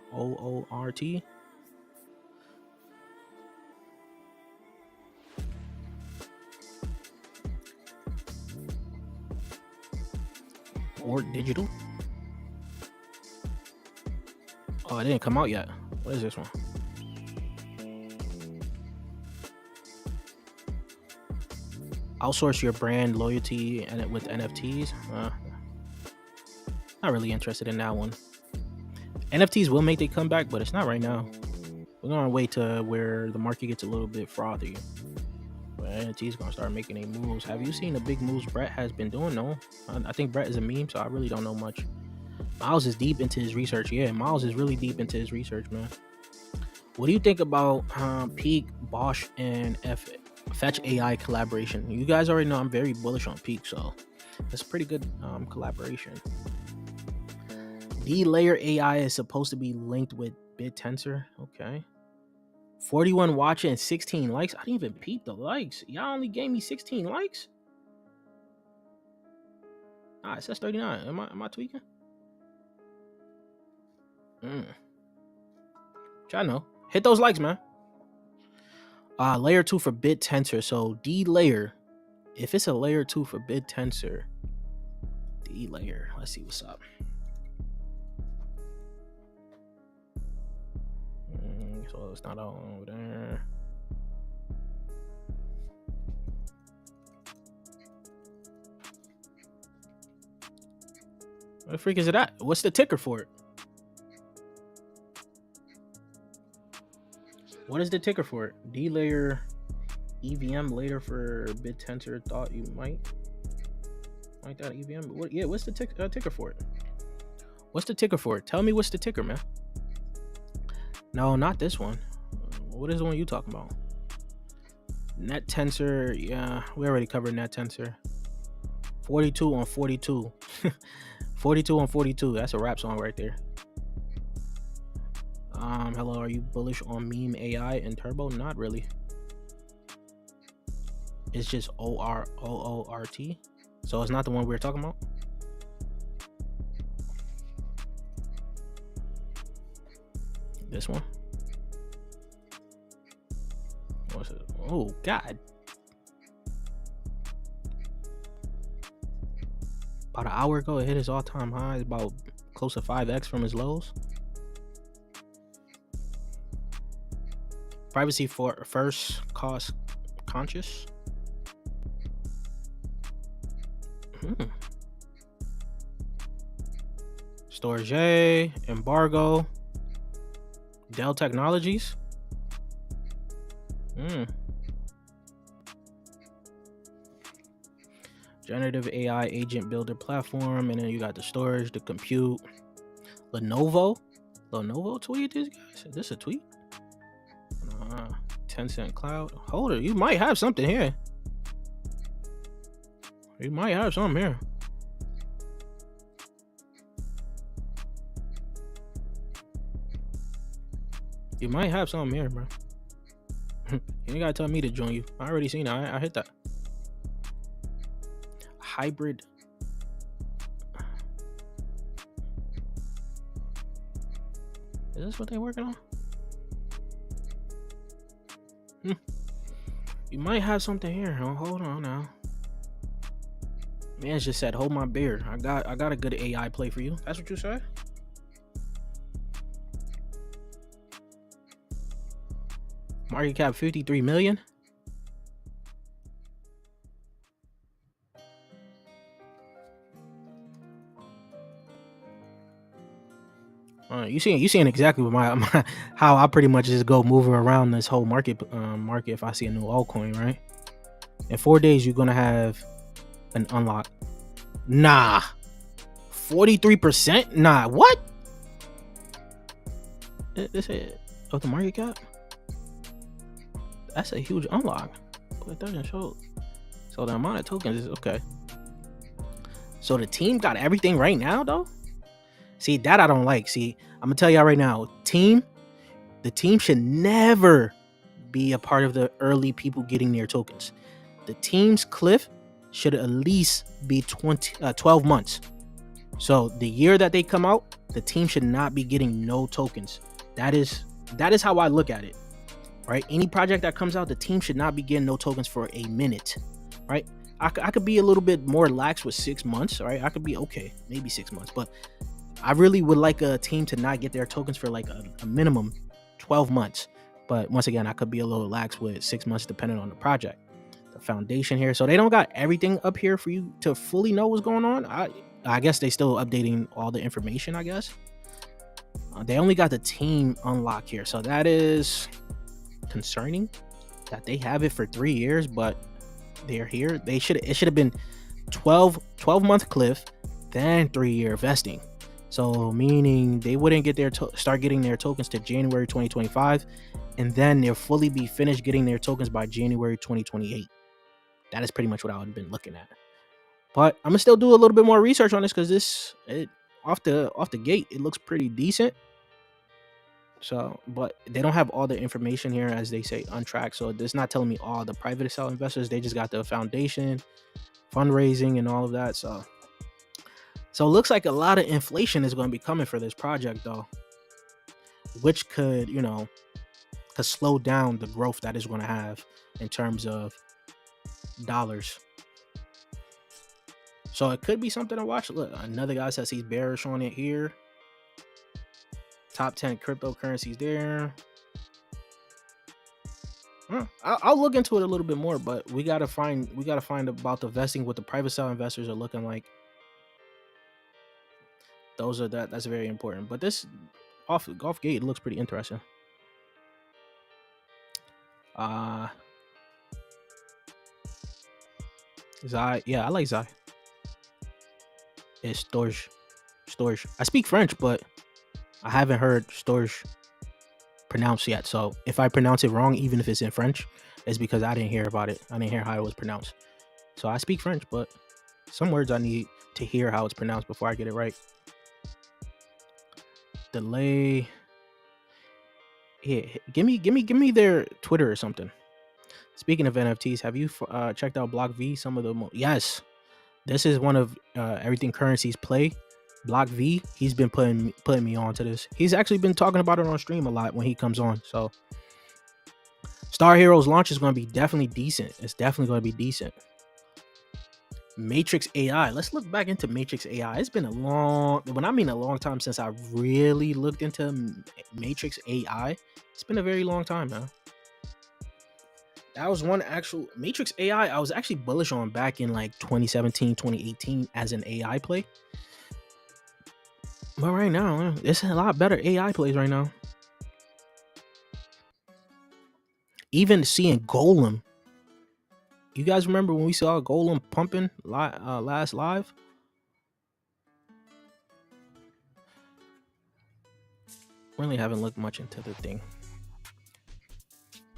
Or digital. Oh, it didn't come out yet. What is this one? Outsource your brand loyalty and with NFTs. Not really interested in that one. NFTs will make their comeback, but it's not right now. We're gonna wait to where the market gets a little bit frothy. But NFTs gonna start making their moves. Have you seen the big moves Brett has been doing? No, I think Brett is a meme, so I really don't know much. Miles is deep into his research. Yeah, Miles is really deep into his research, man. What do you think about Peak, Bosch, and Fetch AI collaboration? You guys already know I'm very bullish on Peak, so it's a pretty good collaboration. D-Layer AI is supposed to be linked with BitTensor. Okay. 41 watching and 16 likes. I didn't even peep the likes. Y'all only gave me 16 likes? It says 39. Am I tweaking? Y'all know. Hit those likes, man. Layer 2 for BitTensor. So D-Layer. If it's a layer 2 for BitTensor, D-Layer. Let's see what's up. So it's not all over there. What the freak is it at? What's the ticker for it? What is the ticker for it? D-Layer EVM later for BitTensor. Thought you might like that EVM. What's the ticker for it? What's the ticker for it? Tell me what's the ticker, man. No, not this one. What is the one you talking about? NetTensor. Yeah, we already covered NetTensor. 42 on 42. 42 on 42. That's a rap song right there. Hello, are you bullish on meme AI and Turbo? Not really. It's just OORT. So it's not the one we were talking about. This one. What's it? Oh God. About an hour ago, it hit its all-time high, about close to 5x from its lows. Privacy for first, cost conscious. Storage, embargo, Dell Technologies. Generative AI agent builder platform, and then you got the storage, the compute. Lenovo tweeted these guys. Is this a tweet? 10-cent cloud. Hold it, you might have something here. You might have something here. You might have something here, bro. You ain't gotta tell me to join you. I already seen it. I hit that. Hybrid. Is this what they're working on? You might have something here. Hold on now. Man just said, hold my beer. I got a good AI play for you. That's what you said? Market cap 53 million. You seeing exactly what my how I pretty much just go moving around this whole market if I see a new altcoin, right? In 4 days you're gonna have an unlock. Nah, 43%. Nah, what? This is of the market cap. That's a huge unlock, but it doesn't show. So the amount of tokens is okay. So the team got everything right now, though. See, that I don't like. See, I'm gonna tell y'all right now, the team should never be a part of the early people getting their tokens. The team's cliff should at least be 12 months. So the year that they come out, the team should not be getting no tokens. That is how I look at it, right? Any project that comes out, the team should not be getting no tokens for a minute, right? I could be a little bit more lax with 6 months, right? I could be okay, maybe 6 months, but I really would like a team to not get their tokens for like a minimum 12 months. But once again, I could be a little lax with 6 months depending on the project. The foundation here. So they don't got everything up here for you to fully know what's going on. I guess they still updating all the information, I guess. They only got the team unlock here. So that is concerning that they have it for 3 years, but they're here. It should have been 12 month cliff, then 3-year vesting. So meaning they wouldn't get their start getting their tokens to January 2025, and then they'll fully be finished getting their tokens by January 2028. That is pretty much what I would have been looking at. But I'm gonna still do a little bit more research on this because off the gate it looks pretty decent. So, but they don't have all the information here, as they say, untracked. So it's not telling me all the private sell investors. They just got the foundation, fundraising, and all of that. So it looks like a lot of inflation is going to be coming for this project, though, which could slow down the growth that is going to have in terms of dollars. So it could be something to watch. Look, another guy says he's bearish on it here. Top 10 cryptocurrencies there. I'll look into it a little bit more, but we gotta find about the vesting, what the private sale investors are looking like. That's very important. But this off gate looks pretty interesting. Zai. Yeah, I like Zai. It's Storge. Storge. I speak French, but I haven't heard Storge pronounced yet. So if I pronounce it wrong, even if it's in French, it's because I didn't hear about it. I didn't hear how it was pronounced. So I speak French, but some words I need to hear how it's pronounced before I get it right. Delay. Yeah, give me their Twitter or something. Speaking of NFTs, have you checked out Block V? Some of the yes, this is one of Everything Currency's play. Block V, he's been putting me on to this. He's actually been talking about it on stream a lot when he comes on. So Star Heroes launch is going to be definitely decent. It's definitely going to be decent. Matrix AI. Let's look back into Matrix AI. It's been a long time since I really looked into Matrix AI. It's been a very long time now. That was one actual Matrix AI I was actually bullish on back in like 2017, 2018 as an AI play. But right now, it's a lot better AI plays right now. Even seeing Golem. You guys remember when we saw Golem pumping last live? Really haven't looked much into the thing.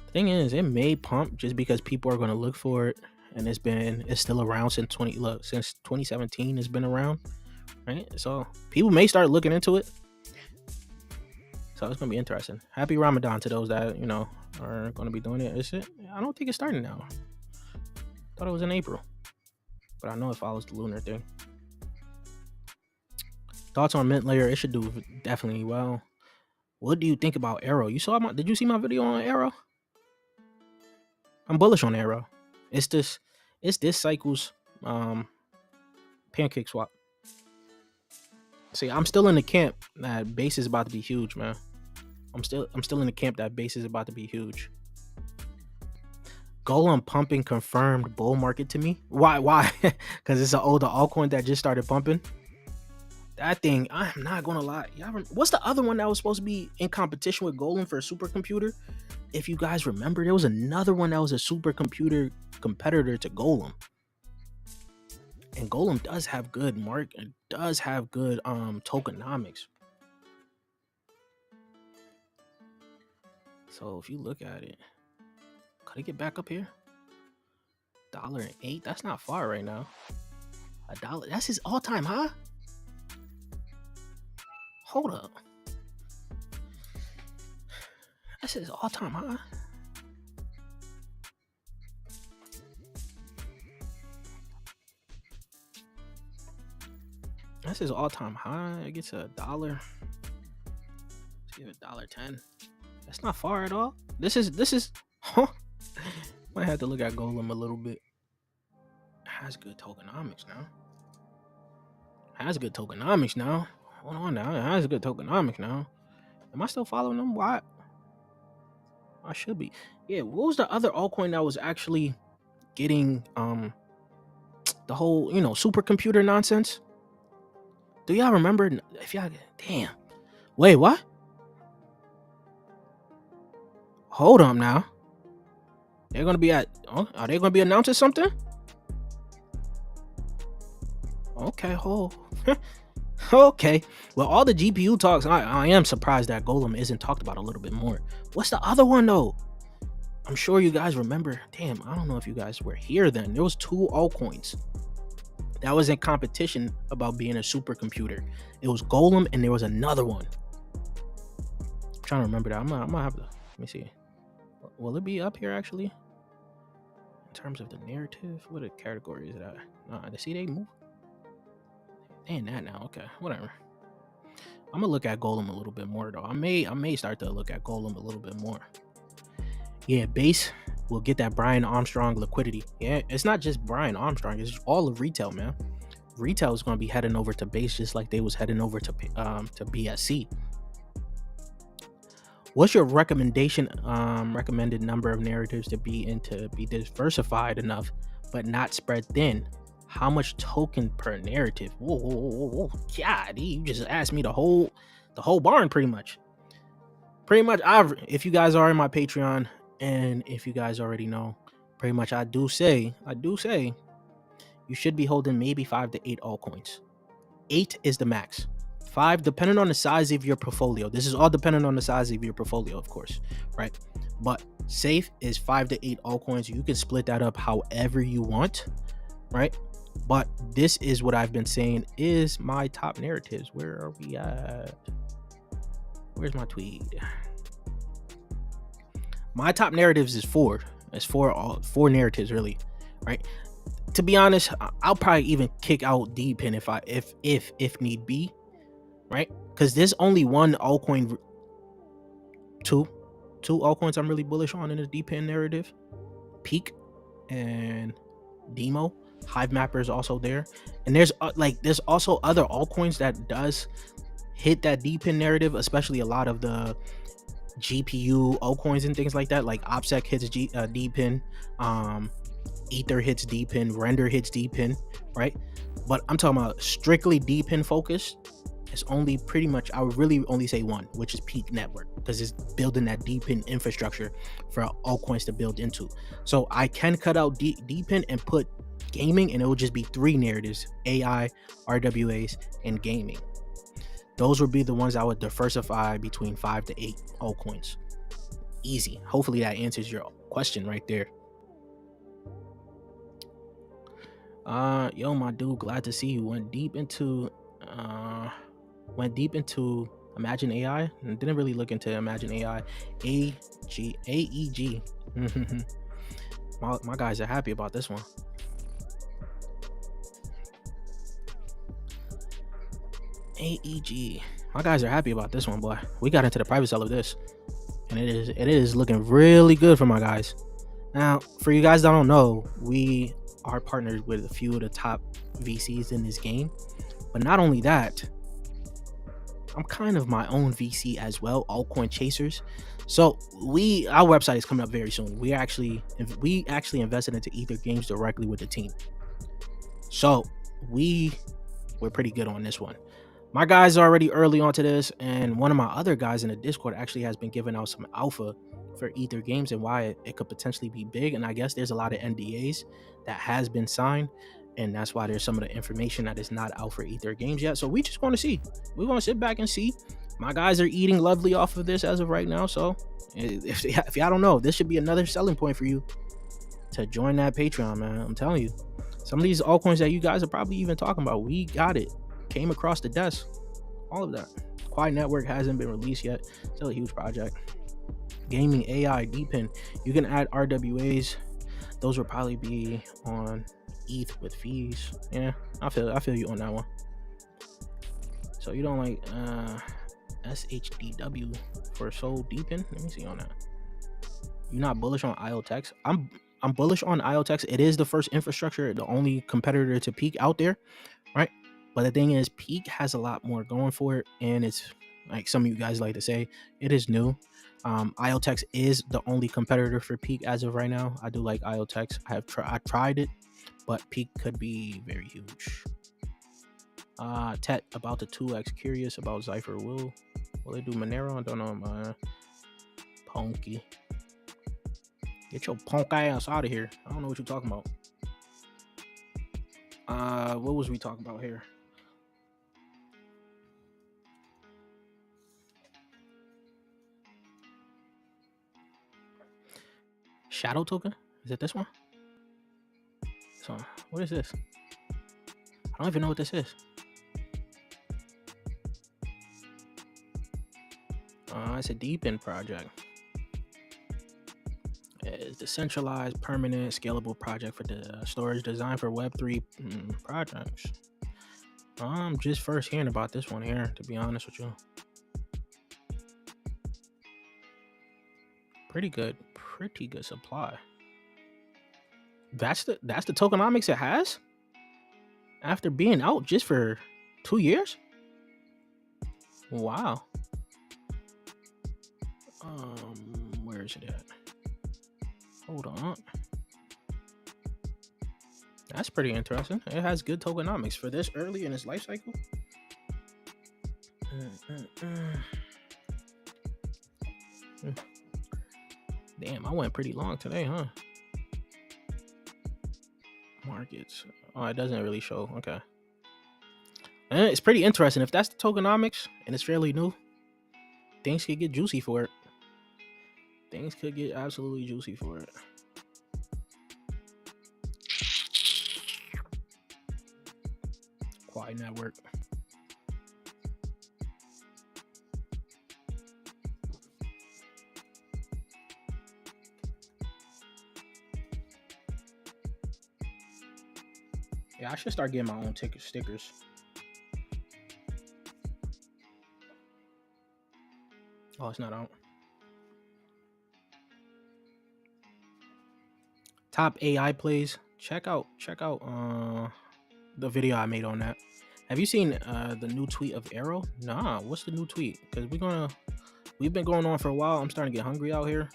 The thing is, it may pump just because people are going to look for it, and it's still around since 2017. It's been around, right? So people may start looking into it. So it's gonna be interesting. Happy Ramadan to those that are going to be doing it. Is it? I don't think it's starting now. Thought it was in April, but I know it follows the lunar thing. Thoughts on Mint Layer? It should do definitely well. What do you think about Arrow? Did you see my video on Arrow? I'm bullish on Arrow. It's this cycle's pancake swap. See, I'm still in the camp that base is about to be huge, man. I'm still in the camp that base is about to be huge. Golem pumping confirmed bull market to me. Why? Because it's an older altcoin that just started pumping. That thing, I'm not gonna lie. What's the other one that was supposed to be in competition with Golem for a supercomputer? If you guys remember, there was another one that was a supercomputer competitor to Golem. And Golem does have good tokenomics. So if you look at it, could it get back up here? $1.08. That's not far right now. $1. That's his all-time high. Hold up. That's his all-time high. That's his all-time high. It gets $1. Let's give it $1.10. That's not far at all. This is might have to look at Golem a little bit. Has good tokenomics now. Hold on now. It has good tokenomics now. Am I still following them? Why? I should be. Yeah, what was the other altcoin that was actually getting the whole, supercomputer nonsense? Do y'all remember? If y'all damn. Wait, what? Hold on now. They're gonna be are they gonna be announcing something? Okay, okay. Well, all the GPU talks, I am surprised that Golem isn't talked about a little bit more. What's the other one though? I'm sure you guys remember. Damn, I don't know if you guys were here then. There was 2 altcoins that was in competition about being a supercomputer. It was Golem and there was another one. I'm trying to remember that. I'm gonna have to, let me see. Will it be up here actually? In terms of the narrative, what category is that? See, they move. And that now, okay, whatever. I'm gonna look at Golem a little bit more though. I may start to look at Golem a little bit more. Yeah, base will get that Brian Armstrong liquidity. Yeah, it's not just Brian Armstrong, it's all of retail, man. Retail is gonna be heading over to base just like they was heading over to BSC. What's your recommended number of narratives to be diversified enough but not spread thin? How much token per narrative? Whoa. God, you just asked me the whole barn pretty much. If you guys are in my Patreon and if you guys already know, pretty much I do say you should be holding maybe 5 to 8 altcoins. 8 is the max. 5, depending on the size of your portfolio. This is all dependent on the size of your portfolio, of course, right? But safe is 5 to 8 altcoins. You can split that up however you want, right? But this is what I've been saying is my top narratives. Where are we at? Where's my tweet? My top narratives is 4. It's 4 narratives, really, right? To be honest, I'll probably even kick out Depin if need be, right? Because there's only one altcoin, two altcoins I'm really bullish on in this Depin narrative: Peak and Demo. Hive Mapper is also there, and there's also other altcoins that does hit that Depin narrative, especially a lot of the GPU altcoins and things like that, like OPSEC hits Depin, Ether hits Depin, Render hits Depin, right? But I'm talking about strictly Depin focused. It's only pretty much, I would really only say one, which is Peak Network, because it's building that Depin infrastructure for altcoins to build into. So I can cut out Depin and put gaming, and it will just be 3 narratives: AI, RWAs, and gaming. Those would be the ones I would diversify between 5 to 8 altcoins. Easy. Hopefully that answers your question right there. Yo, my dude, glad to see you. Went deep into Imagine AI and didn't really look into Imagine AI. AEG. my guys are happy about this one. AEG. My guys are happy about this one, boy. We got into the private sale of this, and it is looking really good for my guys. Now, for you guys that don't know, we are partnered with a few of the top VCs in this game. But not only that, I'm kind of my own VC as well, Altcoin Chasers. So our website is coming up very soon. We actually invested into Ether Games directly with the team. So we're pretty good on this one. My guys are already early onto this, and one of my other guys in the Discord actually has been giving out some alpha for Ether Games and why it could potentially be big. And I guess there's a lot of NDAs that has been signed, and that's why there's some of the information that is not out for Ether Games yet. So we just want to see. We want to sit back and see. My guys are eating lovely off of this as of right now. So if y'all don't know, this should be another selling point for you to join that Patreon, man. I'm telling you, some of these altcoins that you guys are probably even talking about, we got it. Came across the desk. All of that. Quiet Network hasn't been released yet. Still a huge project. Gaming, AI, Depin. You can add RWAs. Those will probably be on ETH with fees. Yeah, I feel you on that one. So you don't like SHDW for Soul Depin? Let me see on that. You're not bullish on IOTEX? I'm bullish on IOTEX. It is the first infrastructure, the only competitor to Peak out there, right? But the thing is, Peak has a lot more going for it, and it's like some of you guys like to say, it is new. IOTEX is the only competitor for Peak as of right now. I do like IOTEX. I tried it, but Peak could be very huge. Tet about the 2x. Curious about Zypher. Will they do Monero? I don't know, man. Punky. Get your punk ass out of here. I don't know what you're talking about. What was we talking about here? Shadow token? Is it this one? So what is this? I don't even know what this is. It's a Depin project. It's a decentralized, permanent, scalable project for the storage designed for Web3 projects. I'm just first hearing about this one here, to be honest with you. Pretty good supply. That's the tokenomics it has after being out just for 2 years. Wow. Where is it at? Hold on. That's pretty interesting. It has good tokenomics for this early in its life cycle. Damn, I went pretty long today, huh? Markets. Oh, it doesn't really show. Okay. And it's pretty interesting. If that's the tokenomics and it's fairly new, things could get juicy for it. Things could get absolutely juicy for it. Quiet network. Yeah, I should start getting my own stickers. Oh, it's not out. Top AI plays. Check out the video I made on that. Have you seen the new tweet of Arrow? Nah, what's the new tweet? Because we've been going on for a while. I'm starting to get hungry out here.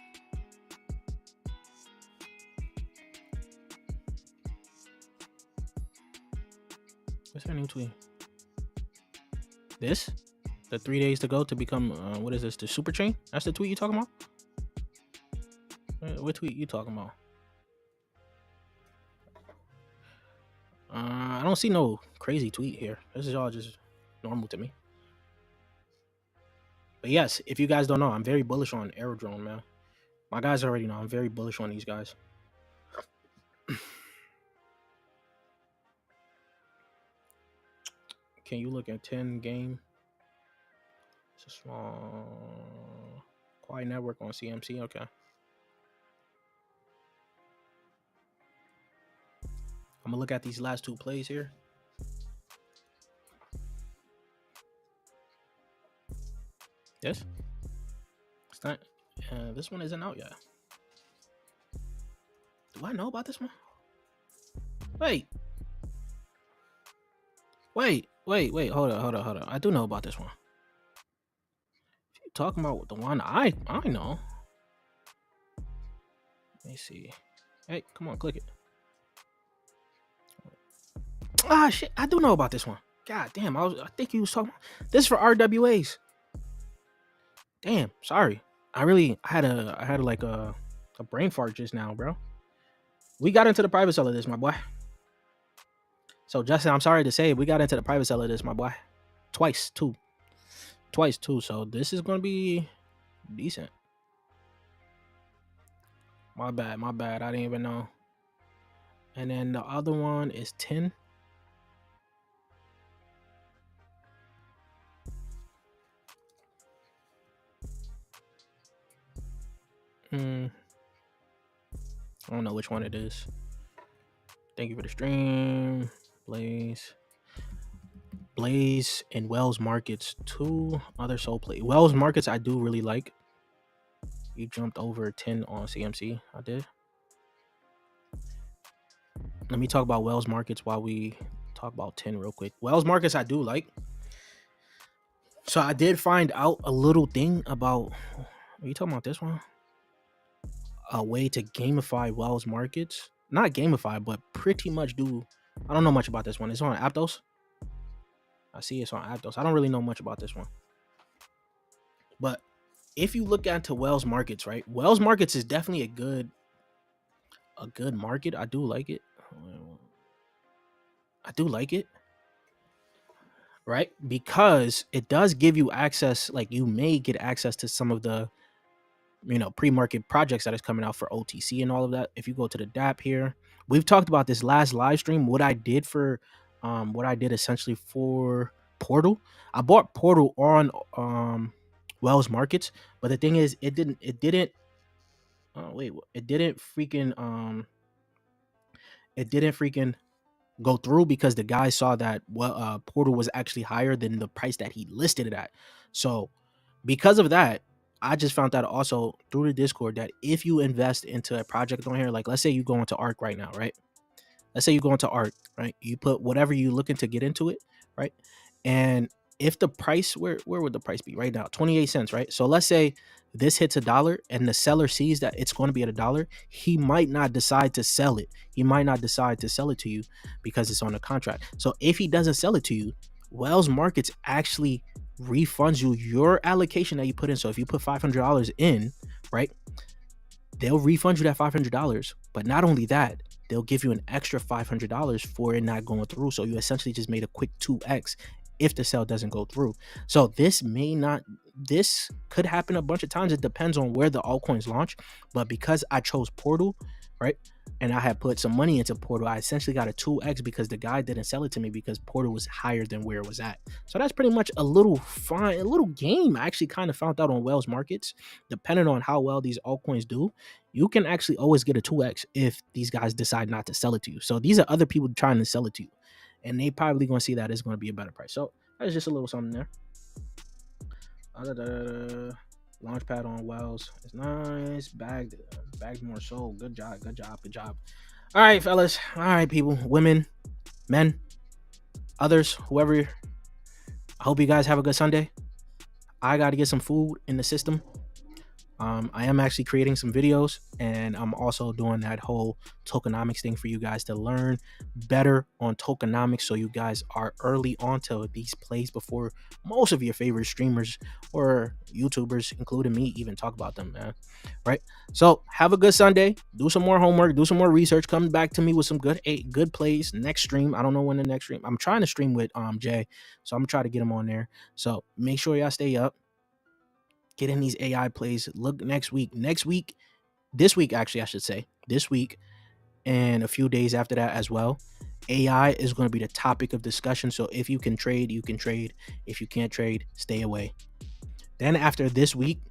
What's that new tweet? This? The 3 days to go to become what is this? The super chain? That's the tweet you talking about? What tweet you talking about? I don't see no crazy tweet here. This is all just normal to me. But yes, if you guys don't know, I'm very bullish on Aerodrome, man. My guys already know I'm very bullish on these guys. Can you look at 10 game? It's a small quiet network on CMC. Okay. I'm gonna look at these last two plays here. Yes. It's not. This one isn't out yet. Do I know about this one? Wait. Hold on. I do know about this one. You talking about the one I know. Let me see. Hey, come on, click it. Ah, shit. I do know about this one. God damn. I think you was talking. This is for RWAs. Damn. Sorry. I had like a brain fart just now, bro. We got into the private sale of this, my boy. So Justin, I'm sorry to say, we got into the private sale of this, my boy. Twice too. So this is gonna be decent. My bad. I didn't even know. And then the other one is 10. I don't know which one it is. Thank you for the stream. Blaze and Wells Markets, two other soul play. Wells Markets I do really like. You jumped over 10 on CMC. I did. Let me talk about Wells Markets while we talk about 10 real quick. Wells Markets I do like. So I did find out a little thing about. Are you talking about this one? A way to gamify Wells Markets. Not gamify, but pretty much do. I don't know much about this one. It's on Aptos. I see it's on Aptos. I don't really know much about this one. But if you look into Wells Markets, right? Wells Markets is definitely a good market. I do like it. Right? Because it does give you access, like you may get access to some of the pre-market projects that is coming out for OTC and all of that. If you go to the DApp here, we've talked about this last live stream, what I did essentially for Portal. I bought Portal on Wells Markets, but the thing is it didn't freaking go through because the guy saw that Portal was actually higher than the price that he listed it at. So because of that, I just found out also through the Discord that if you invest into a project on here, like let's say you go into ARC right now, right? You put whatever you're looking to get into it, right? And if the price, where would the price be right now? 28 cents, right? So let's say this hits $1 and the seller sees that it's going to be at $1. He might not decide to sell it. He might not decide to sell it to you because it's on a contract. So if he doesn't sell it to you, Wells Markets actually refunds you your allocation that you put in. So if you put $500 in, right, they'll refund you that $500. But not only that, they'll give you an extra $500 for it not going through. So you essentially just made a quick 2x if the sale doesn't go through. So this could happen a bunch of times. It depends on where the altcoins launch. But because I chose Portal, right, and I had put some money into Portal, I essentially got a 2x because the guy didn't sell it to me because Portal was higher than where it was at. So that's pretty much a little game I actually kind of found out on Wells Markets. Depending on how well these altcoins do, you can actually always get a 2x if these guys decide not to sell it to you. So these are other people trying to sell it to you, and they probably going to see that it's going to be a better price. So that's just a little something there. Launchpad on Wells is nice. Bagged more sold. Good job. All right, fellas. All right, people, women, men, others, whoever. I hope you guys have a good Sunday. I got to get some food in the system. I am actually creating some videos, and I'm also doing that whole tokenomics thing for you guys to learn better on tokenomics, so you guys are early onto these plays before most of your favorite streamers or YouTubers, including me, even talk about them, man. Right? So have a good Sunday. Do some more homework. Do some more research. Come back to me with some good plays next stream. I don't know when the next stream. I'm trying to stream with Jay, so I'm gonna try to get him on there. So make sure y'all stay up. Get in these AI plays. Look this week, actually, I should say, this week and a few days after that as well. AI is going to be the topic of discussion. So if you can trade, you can trade. If you can't trade, stay away. Then after this week,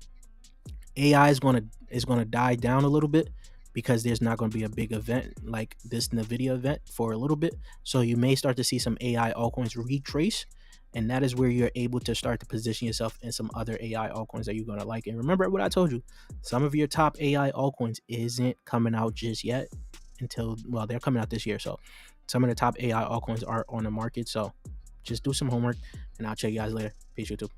AI is going to die down a little bit because there's not going to be a big event like this NVIDIA event for a little bit. So you may start to see some AI altcoins retrace. And that is where you're able to start to position yourself in some other AI altcoins that you're going to like. And remember what I told you, some of your top AI altcoins isn't coming out just yet they're coming out this year. So some of the top AI altcoins are on the market. So just do some homework, and I'll check you guys later. Peace, YouTube.